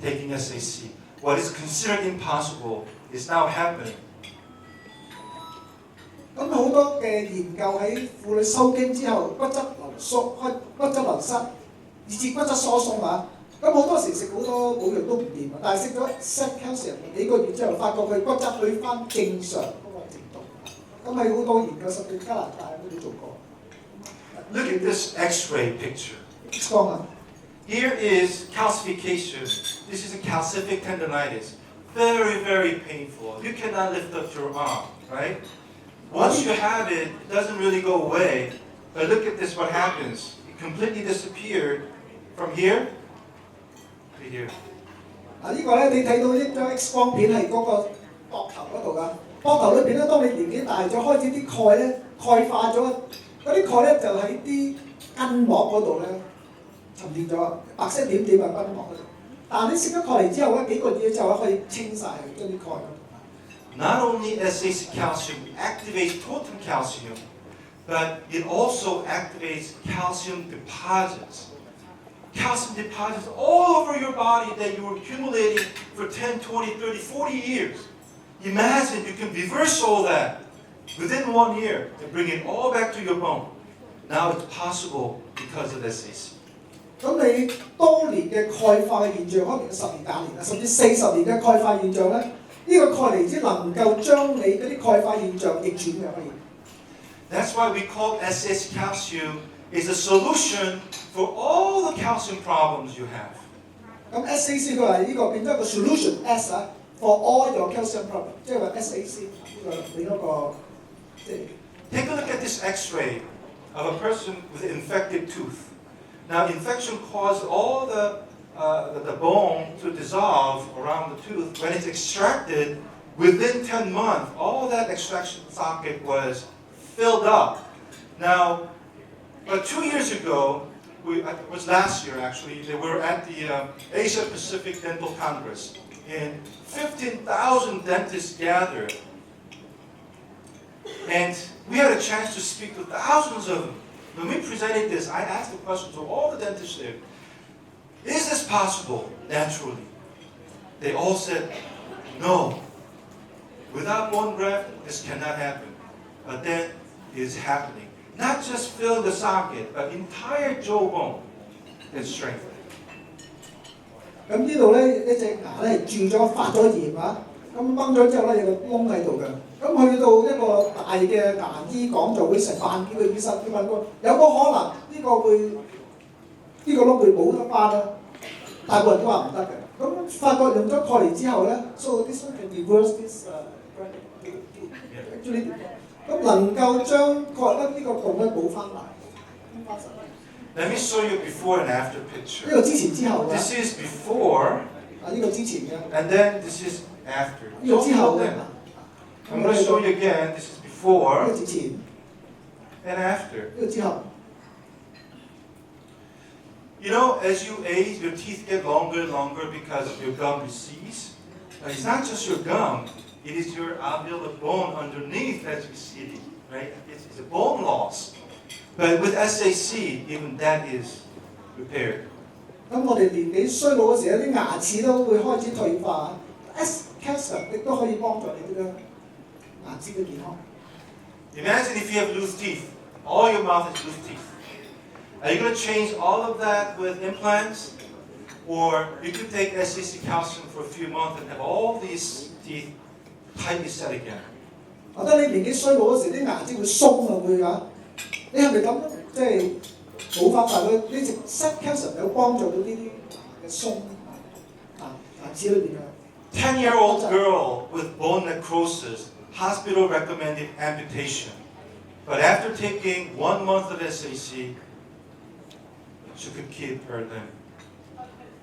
taking SAC. What is considered impossible is now happening. 咁好多嘅研究喺婦女收經之後，骨質流失，以致骨質疏鬆啊。咁咁好多時食好多補藥都唔掂啊，但係食咗 set calcium 幾個月之後，發覺佢骨質去翻正常嗰個程度。咁係好多研究，甚至加拿大都做過。Look at this X-ray picture. X 光啊！ Here is calcification. This is a calcific tendonitis. Very, very painful. You cannot lift up your arm, right? Once you have it, it doesn't really go away. But look at this, what happens. It completely disappeared from here to here. 呢個咧，你睇到一張 X 光片係嗰個膊頭嗰度㗎。膊頭裏邊咧，當你年紀大咗，開始啲鈣咧鈣化咗，嗰啲鈣咧就喺啲筋膜嗰度咧沉澱咗，白色點點喺筋膜嗰度。但係你食咗鈣嚟之後咧，幾個月之後咧可以清晒將啲鈣。Not only SAC calcium activates total calcium, but it also activates calcium deposits. Calcium deposits all over your body that you were accumulating for 10, 20, 30, 40 years. Imagine you can reverse all that within 1 year and bring it all back to your bone. Now it's possible because of SAC. 咁你多年嘅鈣化嘅現象，可能10年、20年啊，甚至40年嘅鈣化現象咧，呢個鈣離子能夠將你嗰啲鈣化現象逆轉嘅可以。That's why we call SAC calcium is a solution for all the calcium problems you have. 咁 SAC 佢話呢個變咗一個 solution S 啊 for all your calcium problem， 即係話 SAC 呢個你嗰個即係。Take a look at this X-ray of a person with an infected tooth. Now, infection caused all the bone to dissolve around the tooth. When it's extracted, within 10 months, all that extraction socket was filled up. Now, but 2 years ago, it was last year actually, they were at the Asia Pacific Dental Congress, and 15,000 dentists gathered. And we had a chance to speak to thousands of them. When we presented this, I asked the question to all the dentists there, is this possible naturally? They all said, no. Without bone graft, this cannot happen. But then it is happening. Not just fill the socket, but entire jawbone is strengthened. 咁呢度咧一隻牙咧蛀咗發咗炎啊，咁掹咗之後咧有個窿喺度嘅。咁去到一個大嘅牙醫講座會成萬幾個醫生，佢問過有冇可能呢個會呢個窿會冇得翻咧？大部分都話唔得嘅。咁發覺用咗鈣離之後咧 ，so this one can reverse this actually 咁能夠將鈣呢個洞咧補翻埋。Let me show you before and after picture. 呢個之前之後嘅。This is before. 呢個之前嘅。And then this is after. 呢個之後嘅。I'm going to show you again. This is before. 呢個之前。And after. 呢個之後。You know, as you age, your teeth get longer and longer because your gum recedes. It's not just your gum. It is your alveolar bone underneath that's receding, right? It's a bone loss. But with SAC, even that is repaired. 咁我哋年紀衰老嗰時，有啲牙齒都會開始退化。calcium 亦都可以幫助你啲牙齒嘅健康。Imagine if you have loose teeth. All your mouth is loose teeth. Are you going to change all of that with implants? Or you could take SAC calcium for a few months and have all these teeth tightly set again. 我覺得你年紀衰老嗰時，啲牙齒會鬆啊，會㗎。你係咪咁即係冇法曬佢？你食 set calcium 有幫助到呢啲嘅鬆牙齒裏邊啊。10-year-old girl with bone necrosis, hospital recommended amputation. But after taking 1 month of SAC, she could keep her limb.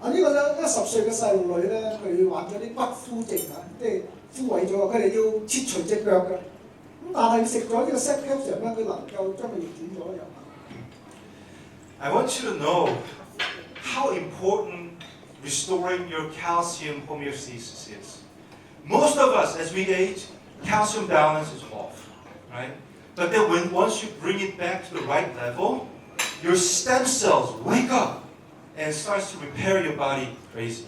呢個咧，一10歲嘅細路女咧，佢患咗啲骨枯症啊，即係枯萎咗，佢哋要切除隻腳嘅。咁但係食咗呢個 set calcium 咧，佢能夠將佢逆轉咗又。I want you to know how important restoring your calcium homeostasis is. Most of us, as we age, calcium balance is off, right? But then once you bring it back to the right level, your stem cells wake up and starts to repair your body crazy.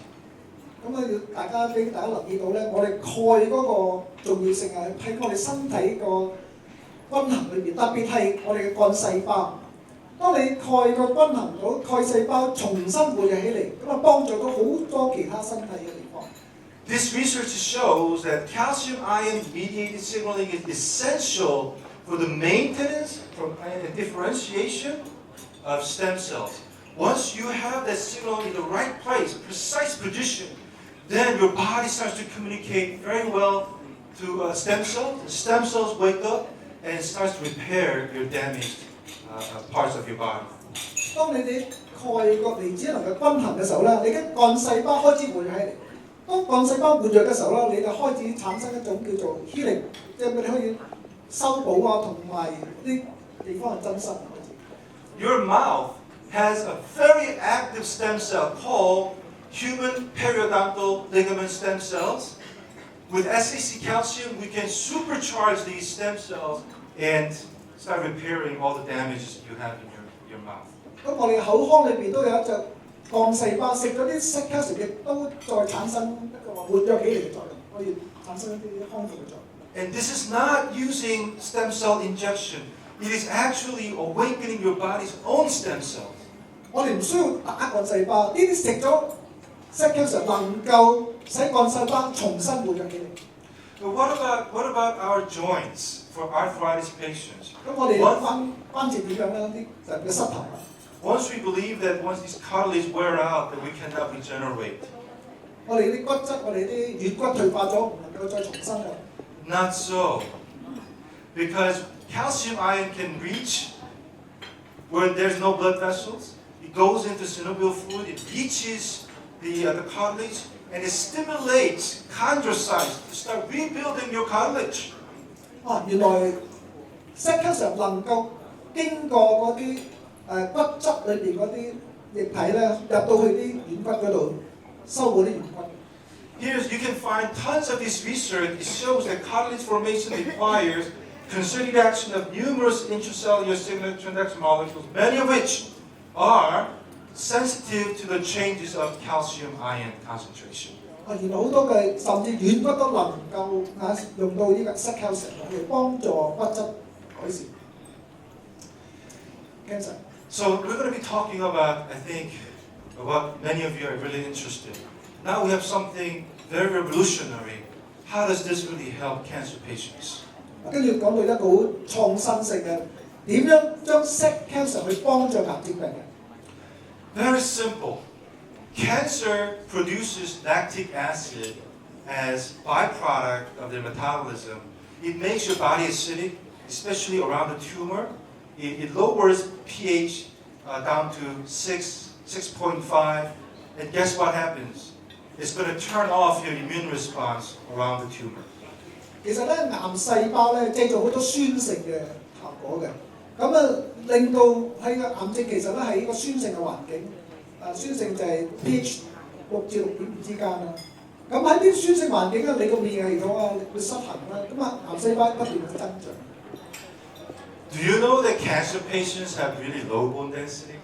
咁啊，大家留意到咧，我哋鈣嗰個重要性係喺我哋身體個均衡裏邊，特別係我哋嘅幹細胞。當你鈣個均衡到鈣細胞重新活躍起嚟，咁啊幫助到好多其他身體嘅地方。This research shows that calcium-ion mediated signaling is essential for the maintenance and differentiation of stem cells. Once you have that signal in the right place, precise position, then your body starts to communicate very well to stem cells. The stem cells wake up and it starts to repair your damaged parts of your body. 當你哋鈣個離子能夠均衡嘅時候咧，你嘅幹細胞開始活躍起嚟。當幹細胞活躍嘅時候咧，你就開始產生一種叫做 healing，即係你可以修補啊，同埋啲地方係增生。Your mouth has a very active stem cell called human periodontal ligament stem cells. With SAC calcium, we can supercharge these stem cells and start repairing all the damages you have in your mouth. 咁我哋口腔裏邊都有一隻幹細胞，食咗啲 SAC calcium 亦都再產生一個活躍起嚟嘅作用，可以產生一啲康復嘅作用。And this is not using stem cell injection. It is actually awakening your body's own stem cells. 我哋唔需要打幹細胞，呢啲食咗 SAC calcium 能夠使幹細胞重新活躍起嚟。But what about our joints for arthritis patients? 咁我哋關節點樣咧？啲人嘅膝頭啊。Once we believe that once these cartilage wear out, that we cannot regenerate. 我哋啲骨質，我哋啲軟骨退化咗，唔能夠再重生啦。Not so. Because calcium ion can reach where there's no blood vessels. It goes into synovial fluid, it reaches the cartilage, and it stimulates chondrocytes to start rebuilding your cartilage. 原來 SAC calcium 能夠經過嗰啲骨質裏邊嗰啲液體咧，入到去啲軟骨嗰度，修補啲軟骨。Here you can find tons of this research. It shows that cartilage formation requires concerted action of numerous intracellular signaling transaction molecules, many of which are sensitive to the changes of calcium ion concentration. 原來好多嘅甚至軟骨都能夠用到呢個 SAC calcium 嚟幫助骨質改善。Cancer. So we're going to be talking about, I think, what many of you are really interested. Now we have something very revolutionary. How does this really help cancer patients? 跟住講到一個好創新性嘅，點樣將 SAC calcium 去幫助癌症病人？ Very simple. Cancer produces lactic acid as byproduct of their metabolism. It makes your body acidic, especially around the tumor. It lowers pH down to 6.5. And guess what happens? It's going to turn off your immune response around the tumor. 其實咧，癌細胞咧製造好多酸性嘅效果嘅，咁啊令到喺個癌症其實咧係一個酸性嘅環境，酸性就係 pH 6至6.5之間啦。咁喺啲酸性環境咧，你個免疫系統啊會失衡啦，咁啊癌細胞不斷咁增長。Do you know that cancer patients have really low bone density?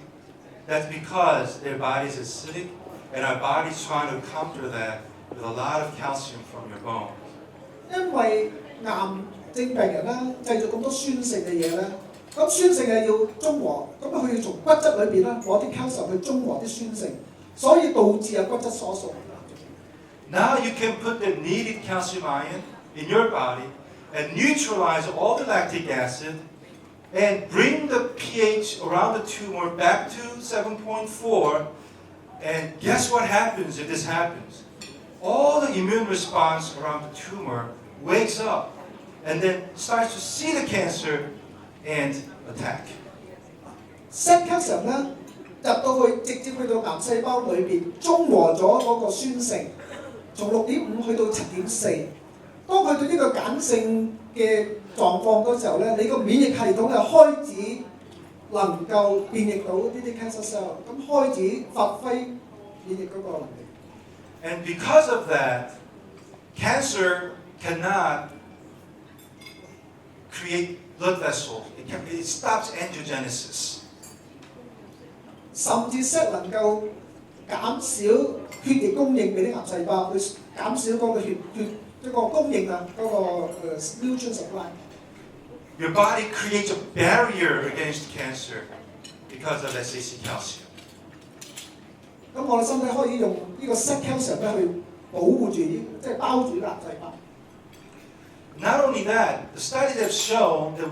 That's because their body's acidic, and our body's trying to counter that with a lot of calcium from your bone. 因為癌症病人啦製造咁多酸性嘅嘢咧，咁酸性係要中和，咁佢要從骨質裏邊咧攞啲 calcium 去中和啲酸性，所以導致有骨質疏鬆。Now you can put the needed calcium ion in your body and neutralize all the lactic acid and bring the pH around the tumor back to 7.4. And guess what happens if this happens? All the immune response around the tumor wakes up and then starts to see the cancer and attack. SAC calcium 咧入到去直接去到癌細胞裏邊，中和咗嗰個酸性，從6.5去到7.4。當去到呢個鹼性嘅狀況嗰時候咧，你個免疫系統就開始能夠辨認到呢啲 cancer cell， 咁開始發揮免疫嗰個能力。And because of that, cancer cannot create blood vessels. It stops angiogenesis. 甚至 SAC 能夠減少血液供應俾啲癌細胞，去減少嗰個血一個供應啊，嗰個nutrient supply。Your body creates a barrier against cancer. because of SAC calcium. 咁我哋身體可以用呢個 sick calcium 咧去保護住即係包住癌細胞。Not only that, the studies have shown that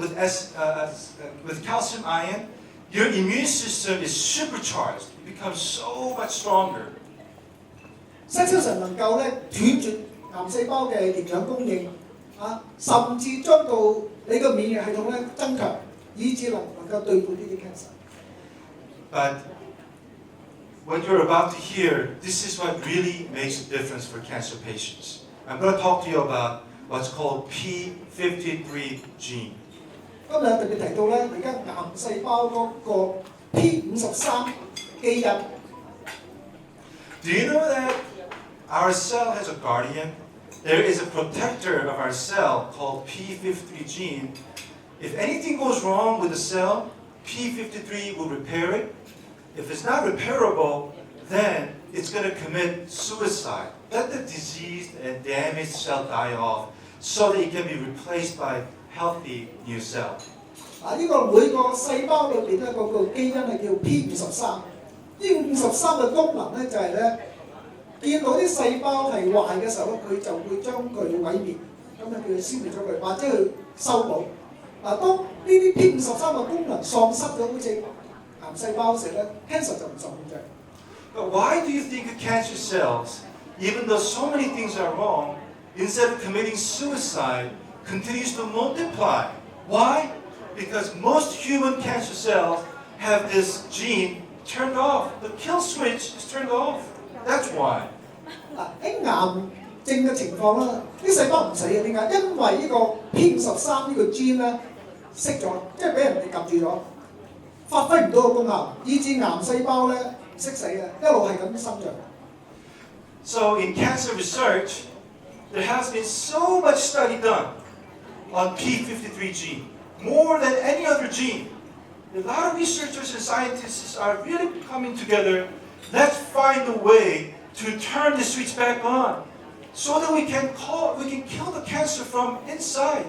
with calcium ion, your immune system is supercharged. It becomes so much stronger. sick calcium 能夠咧斷絕癌細胞嘅營養供應甚至將到你個免疫系統咧增強，以致能夠對付呢啲 cancer。But what you're about to hear, this is what really makes a difference for cancer patients. I'm going to talk to you about what's called P53 gene. 今日特別提到咧，而家癌細胞嗰個 P53 基因。Do you know that our cell has a guardian? There is a protector of our cell called P53 gene. If anything goes wrong with the cell, P53 will repair it. If it's not repairable, then it's going to commit suicide. Let the diseased and damaged cell die off so that it can be replaced by healthy new cell. 呢個每個細胞裏邊咧嗰個基因係叫 P53。呢個53嘅功能咧就係咧，見到啲細胞係壞嘅時候咧，佢就會將佢毀滅，咁咧佢消滅咗佢，或者去修補。當呢啲 P53嘅功能喪失咗，好似癌細胞時咧 ，cancer 就唔受控制。But why do you think the cancer cells, even though so many things are wrong, instead of committing suicide, continues to multiply? Why? Because most human cancer cells have this gene turned off. The kill switch is turned off. That's why. 喺癌症嘅情況啦，啲細胞唔死嘅，點解？因為呢個 P53呢個 gene 咧熄咗，即係俾人哋撳住咗，發揮唔到個功效，以致癌細胞咧唔識死嘅，一路係咁生長。So in cancer research, there has been so much study done on P53 gene, more than any other gene. A lot of researchers and scientists are really coming together. Let's find a way to turn the switch back on, so that we can kill the cancer from inside.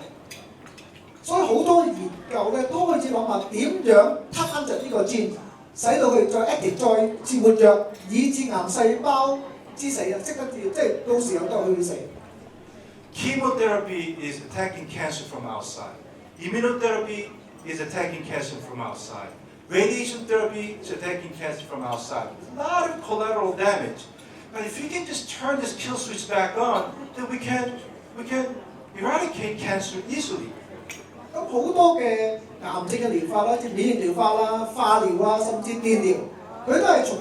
所以好多研究咧都開始諗下點樣撻翻着呢個 gene， 使到佢再 active 再次活躍，以致癌細胞之死即刻即係到時候都係去死。Chemotherapy is attacking cancer from outside. Immunotherapy is attacking cancer from outside. Radiation therapy is attacking cancer from outside. A lot of collateral damage. But if you can just turn this kill switch back on, then we can eradicate cancer easily. 咁好多嘅癌症嘅療法啦，即係免疫療法啦、化療啊，甚至電療，佢都係從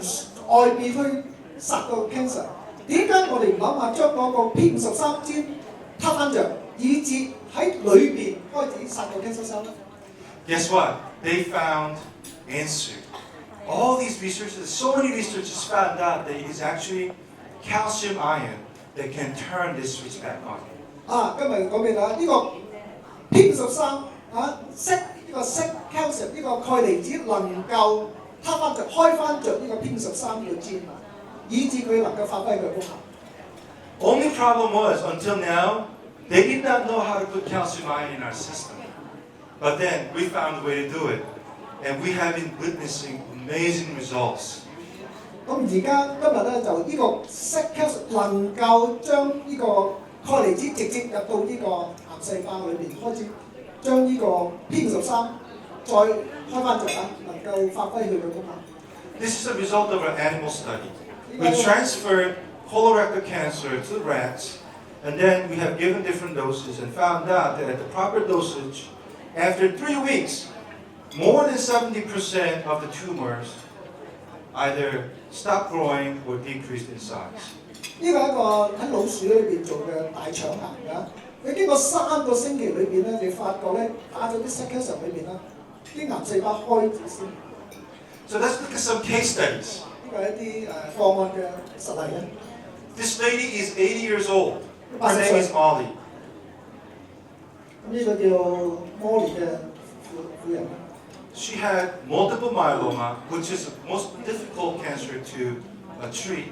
外邊去殺到 cancer。點解我哋唔諗下將嗰個 P53 gene 撻翻着，以致喺裏邊開始殺到 cancer cell 咧？ Guess what? They found answer. All these researchers, so many researchers found out that it is actually calcium ion that can turn this switch back on. 今日講俾大家呢個 P53 識呢個 sick calcium 呢個鈣離子能夠撻翻着開翻着呢個 P53 呢個 gene， 以致佢能夠發揮佢嘅功效。Only problem was, until now, they did not know how to put calcium ion in our system. But then we found a way to do it, and we have been witnessing amazing results. 咁而家今日咧就呢個 sick calcium 能夠將呢個鈣離子直接入到呢個癌細胞裏邊，開始將呢個 P53再開翻着能夠發揮佢嘅功效。This is a result of an animal study. We transferred colorectal cancer to rats, and then we have given different doses and found out that at the proper dosage, after 3 weeks, more than 70% of the tumors either stopped growing or decreased in size. 呢個係一個喺老鼠裏邊做嘅大腸癌㗎。你經過3個星期裏邊咧，你發覺咧打咗啲 sick calcium 裏邊啦，啲癌細胞開始先。So let's look at some case studies. 呢個係一啲個案嘅實例咧。This lady is 80 years old. Her name is Molly. 咁呢個叫 Molly 嘅婦人。She had multiple myeloma, which is the most difficult cancer to treat.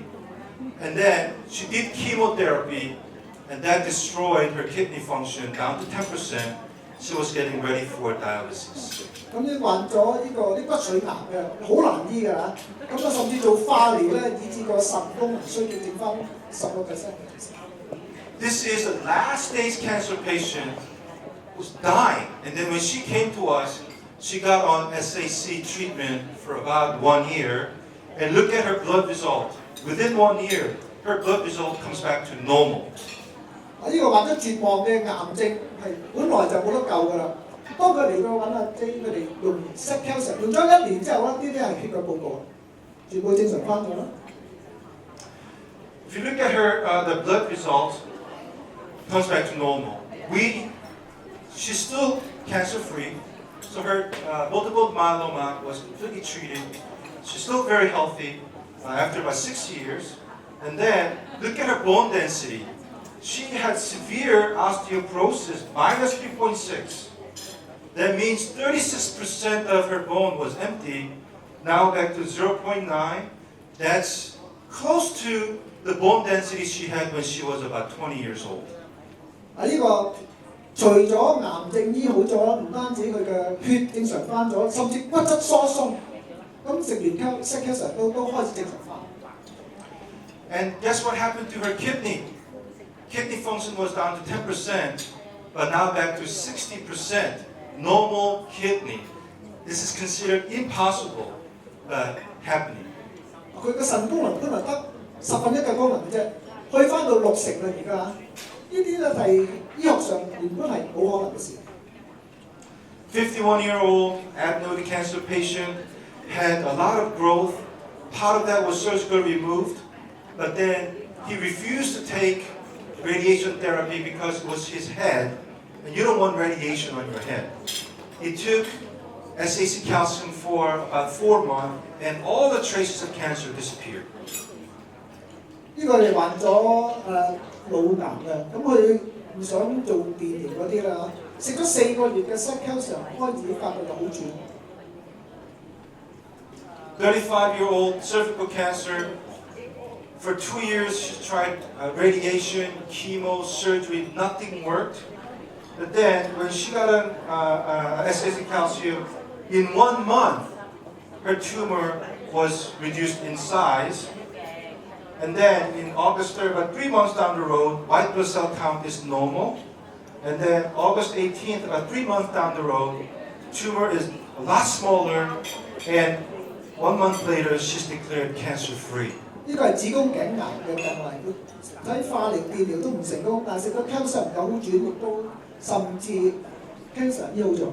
And then she did chemotherapy, and that destroyed her kidney function down to 10%. she was getting ready for dialysis. 咁樣患咗呢個啲骨髓癌嘅，好難醫㗎嚇。咁啊，甚至做化療咧，以致個腎功能衰竭，剩翻10%。This is a last stage cancer patient who's dying. And then when she came to us, she got on SAC treatment for about 1 year. And look at her blood result. Within 1 year, her blood result comes back to normal. 呢個患咗絕望嘅癌症係本來就冇得救㗎啦。當佢嚟到揾阿 J， 佢哋用 set calcium 用咗1年之後咧，呢啲係血嘅報告，全部正常翻咗啦。If you look at her, the blood result comes back to normal. She's still cancer-free, so her multiple myeloma was completely treated. She's still very healthy after about 6 years. And then look at her bone density. She had severe osteoporosis, minus 3.6. That means 36% of her bone was empty, now back to 0.9. That's close to the bone density she had when she was about 20 years old. 呢個除咗癌症醫好咗啦，唔單止佢嘅血正常翻咗，甚至骨質疏鬆，咁食完 set calcium 都開始正常翻。And guess what happened to her kidney? Kidney function was down to 10%, but now back to 60%. Normal kidney. This is considered impossible, but happening. 佢嘅腎功能本來得1/10嘅功能嘅啫，去翻到60%啦而家。呢啲咧係醫學上原本係冇可能嘅事。51-year-old adenoid cancer patient had a lot of growth. Part of that was surgically removed, but then he refused to take radiation therapy because it was his head, and you don't want radiation on your head. He took SAC calcium for about 4 months, and all the traces of cancer disappeared. 呢個係患咗腦癌嘅，咁佢唔想做電療嗰啲啦，食咗4個月嘅 set calcium 開始發覺就好轉。35-year-old cervical cancer. For 2 years, she tried radiation, chemo, surgery. Nothing worked. But then, when she got an SAC calcium, in 1 month, her tumor was reduced in size. And then, in August 3rd, about 3 months down the road, white blood cell count is normal. And then, August 18th, about 3 months down the road, tumor is a lot smaller. And 1 month later, she's declared cancer-free. 呢個係子宮頸癌嘅病例，佢睇化療、電療都唔成功，但係食咗 calcium 有好轉，亦都甚至 cancer 醫好咗。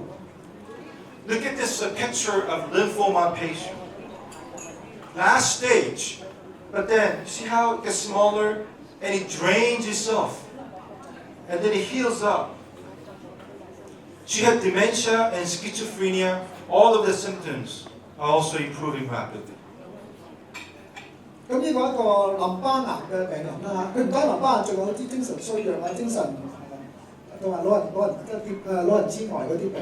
Look at this picture of lymphoma patient. Last stage, but then see how it gets smaller and it drains itself, and then it heals up. She had dementia and schizophrenia. All of the symptoms are also improving rapidly. 咁呢個一個淋巴癌嘅病人啦，佢唔單淋巴癌，仲有啲精神衰弱啊、精神同埋老人痴呆嗰啲病。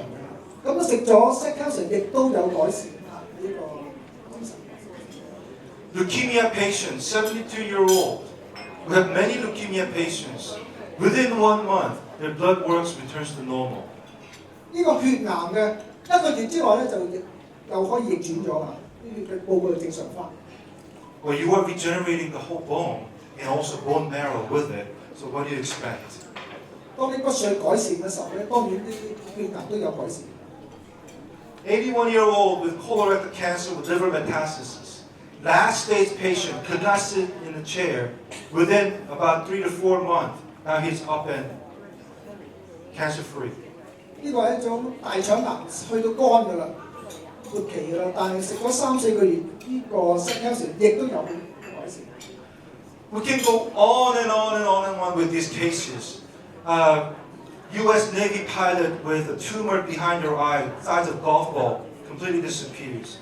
咁啊食咗 set calcium 亦都有改善呢個精神。Leukemia patients, 72-year-old. We have many leukemia patients. Within 1 month, their blood works returns to normal. 呢個血癌嘅1個月之內咧就又可以逆轉咗啦，呢啲嘅報告正常翻。Well, you are regenerating the whole bone and also bone marrow with it. So what do you expect? 當啲骨髓改善嘅時候咧，當然啲血癌都有改善。81-year-old with colorectal cancer with liver metastasis. Last stage patient could not sit in a chair. Within about 3 to 4 months, now he's up and cancer-free. 呢個係一種大腸癌去到肝㗎啦。末期㗎啦，但係食咗3-4個月，呢個 set calcium 亦都有改善。We can go on and on and on and on with these cases. U.S. Navy pilot with a tumor behind her eye, size of golf ball, completely disappears.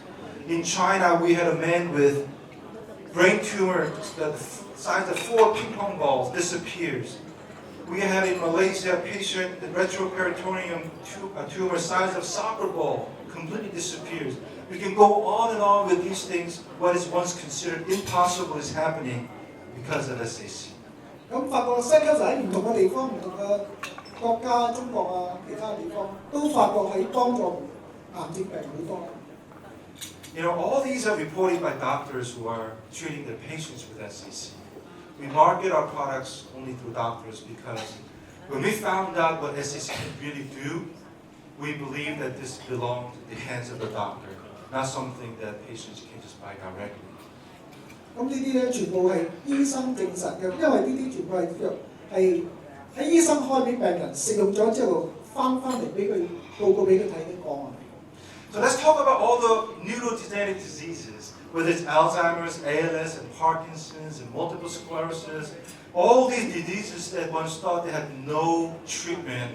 In China, we had a man with brain tumor, the size of 4 ping pong balls, disappears. We had in Malaysia a patient with retroperitoneum tumor, size of soccer ball, completely disappears. We can go on and on with these things. What is once considered impossible is happening because of SAC. 咁發覺 set calcium 喺唔同嘅地方、唔同嘅國家中國啊其他地方都發覺係幫助癌症病好多。You know, all these are reported by doctors who are treating their patients with SAC. We market our products only through doctors because when we found out what SAC can really do, we believe that this belonged in the hands of the doctor, not something that patients can just buy directly. 咁呢啲咧全部係醫生證實嘅，因為呢啲全部係藥係喺醫生開俾病人食用咗之後翻嚟俾佢報告俾佢睇嘅個案。So let's talk about all the neurodegenerative diseases, whether it's Alzheimer's, ALS, and Parkinson's, and multiple sclerosis. All these diseases that once thought they had no treatment,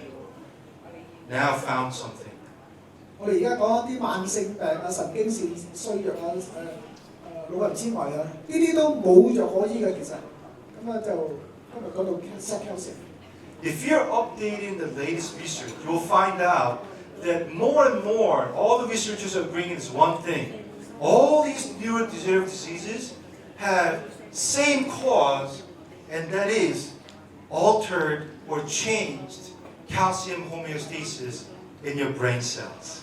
now found something. 我哋而家講一啲慢性病啊、神經線衰弱啊、老人痴呆啊，呢啲都冇藥可醫嘅其實。咁啊就今日講到 calcium。If you're updating the latest research, you will find out that more and more, all the researchers are bringing is one thing. All these neurodegenerative diseases have same cause, and that is altered or changed calcium homeostasis in your brain cells.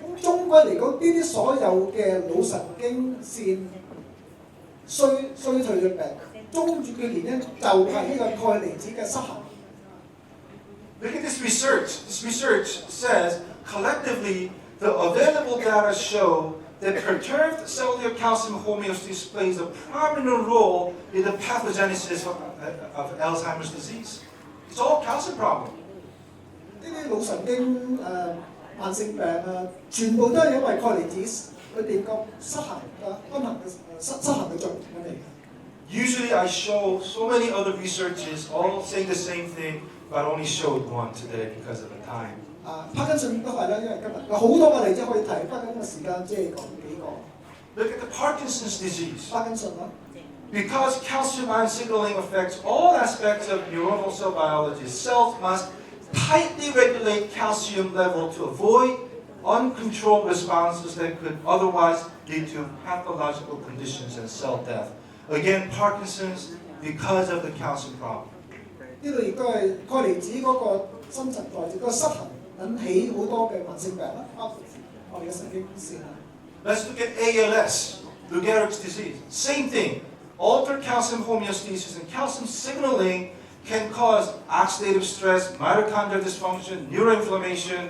咁終歸嚟講，呢啲所有嘅腦神經線衰退嘅病，終住嘅原因就係呢個鈣離子嘅失衡。Look at this research. This research says collectively the available data show that perturbed cellular calcium homeostasis plays a prominent role in the pathogenesis of Alzheimer's disease. It's all calcium problem. 呢啲腦神經慢性病啊，全部都係因為鈣離子佢哋個失衡嘅均衡嘅失衡嘅作用嚟嘅。Usually I show so many other researches all saying the same thing, but I only showed one today because of the time. 帕金遜都係啦，因為今日有好多個例子可以提，不過今日時間即係講幾個。Look at the Parkinson's disease. 帕金遜啦。Because calcium ion signaling affects all aspects of neuronal cell biology, cells must tightly regulate calcium level to avoid uncontrolled responses that could otherwise lead to pathological conditions and cell death. Again, Parkinson's because of the calcium problem. 呢度亦都係鈣離子嗰個新陳代謝嗰個失衡引起好多嘅慢性病啦，包括我哋嘅神經線啦。Let's look at ALS, Lou Gehrig's disease. Same thing. Altered calcium homeostasis and calcium signaling can cause oxidative stress, mitochondrial dysfunction, neuroinflammation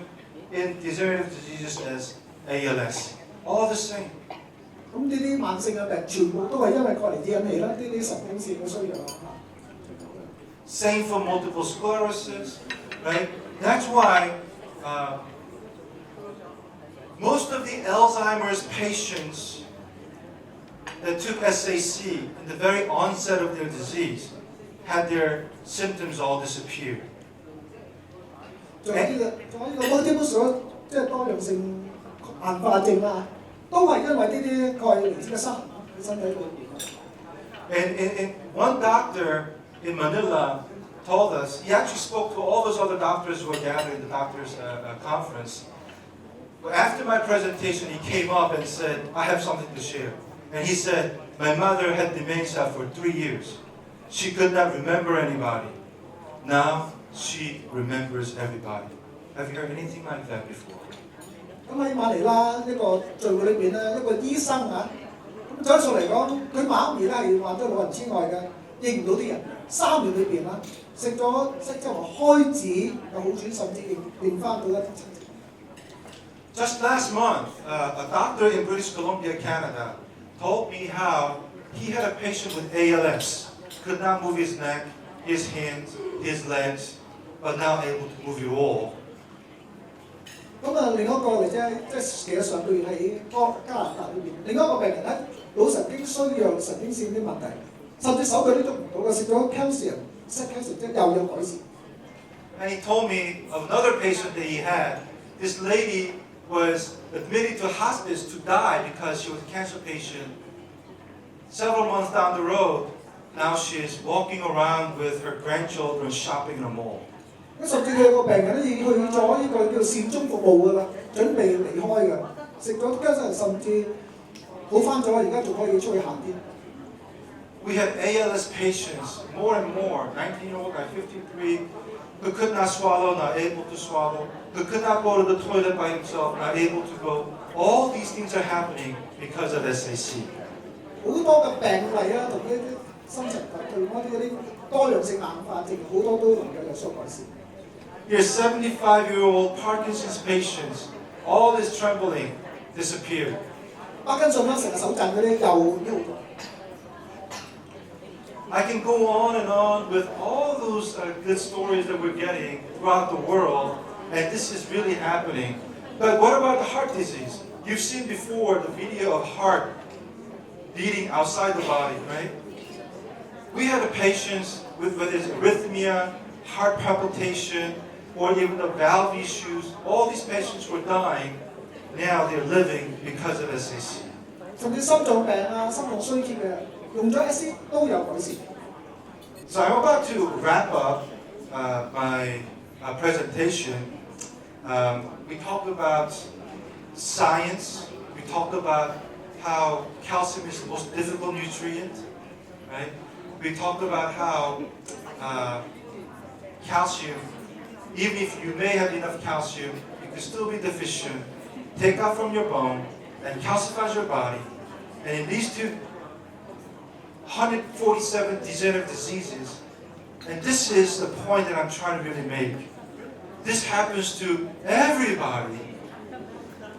in degenerative diseases as ALS. All the same. 咁呢啲慢性嘅病全部都係因為鈣離子引起啦，呢啲神經線嘅衰弱。Same for multiple sclerosis, right? That's why most of the Alzheimer's patients that took SAC in the very onset of their disease had their symptoms all disappear. 仲有呢個 multiple sclerosis 即係多樣性硬化症啦，都係因為呢啲鈣離子嘅失衡喺身體裏邊。And one doctor in Manila told us, he actually spoke to all those other doctors who were gathered in the doctors' conference. But after my presentation, he came up and said, I have something to share. And he said, my mother had dementia for 3 years. She could not remember anybody. Now she remembers everybody. Have you heard anything like that before? 咁喺馬尼拉一個聚會裏邊咧，一個醫生啊，咁走數嚟講，佢媽咪咧係患咗老人痴呆嘅，認唔到啲人。3年裏邊啦，食咗即係話開始有好轉，甚至認翻到一啲親戚。Just last month, a doctor in British Columbia, Canada, told me how he had a patient with ALS, could not move his neck, his hands, his legs, but now able to move it all. 咁啊，另一個例子即係其實上個月喺加拿大裏邊，另一個病人咧腦神經衰弱、神經線啲問題，甚至手腳都喐唔到嘅，食咗 calcium 即係又有改善。And he told me of another patient that he had. This lady was admitted to hospice to die because she was a cancer patient. Several months down the road, now she is walking around with her grandchildren shopping in a mall. 咁甚至佢個病人咧已經去咗呢個叫善終服務㗎啦，準備離開㗎，食咗加上甚至好翻咗，而家仲可以出去行啲。We have ALS patients, more and more, 19-year-old, 53, who could not swallow, not able to swallow, who could not go to the toilet by himself, not able to go. All these things are happening because of SAC. 好多嘅病例啊，同呢啲深層對嗰啲多樣性硬化症，好多都能夠有所改善。Your 75-year-old Parkinson's patients, all this trembling disappeared. 巴根遜啦，成日手震嗰啲又醫好咗。I can go on and on with all those good stories that we're getting throughout the world, and this is really happening. But what about the heart disease? You've seen before the video of heart beating outside the body, right? We had a patient with whether it's arrhythmia, heart palpitation, or even the valve issues. All these patients were dying. Now they're living because of SAC. 甚至心臟病啊、心臟衰竭嘅，用咗 SC 都有改善。So I'm about to wrap up my presentation. We talked about science. We talked about how calcium is the most difficult nutrient, right? We talked about how calcium, even if you may have enough calcium, you can still be deficient. Take out from your bone and calcifies your body. And in these 147 degenerative diseases, and this is the point that I'm trying to really make. This happens to everybody.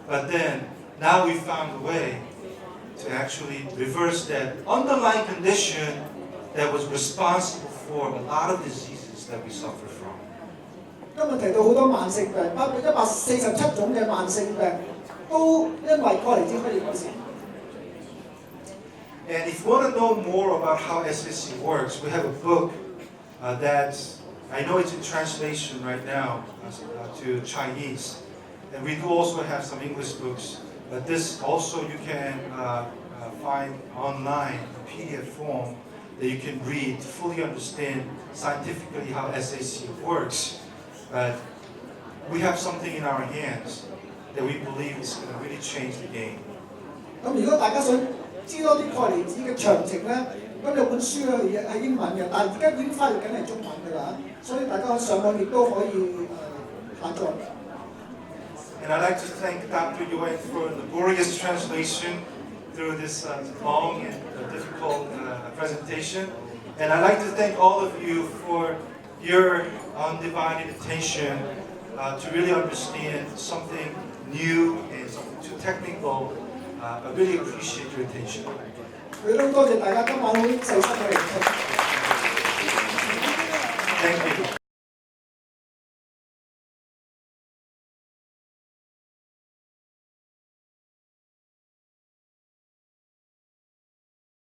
But then, now we found a way to actually reverse that underlying condition that was responsible for a lot of diseases that we suffer from. 今日提到好多慢性病，包括147種嘅慢性病，都因為過嚟之可以改善。And if you want to know more about how SSC works, we have a book that I know it's in translation right now to Chinese. And we do also have some English books, but this also you can find online in PDF form that you can read to fully understand scientifically how SAC works. But we have something in our hands that we believe is going to really change the game. 咁如果大家想知多啲鈣離子嘅詳情咧，咁有本書咧係英文嘅，但係而家已經翻譯緊係中文㗎啦，所以大家上網亦都可以下載。And I'd like to thank Dr. Yuen for the glorious translation through this long and difficult presentation. And I'd like to thank all of you for your undivided attention to really understand something new and something too technical. I really appreciate your attention. 佢都多謝大家今晚好細心嘅聆聽。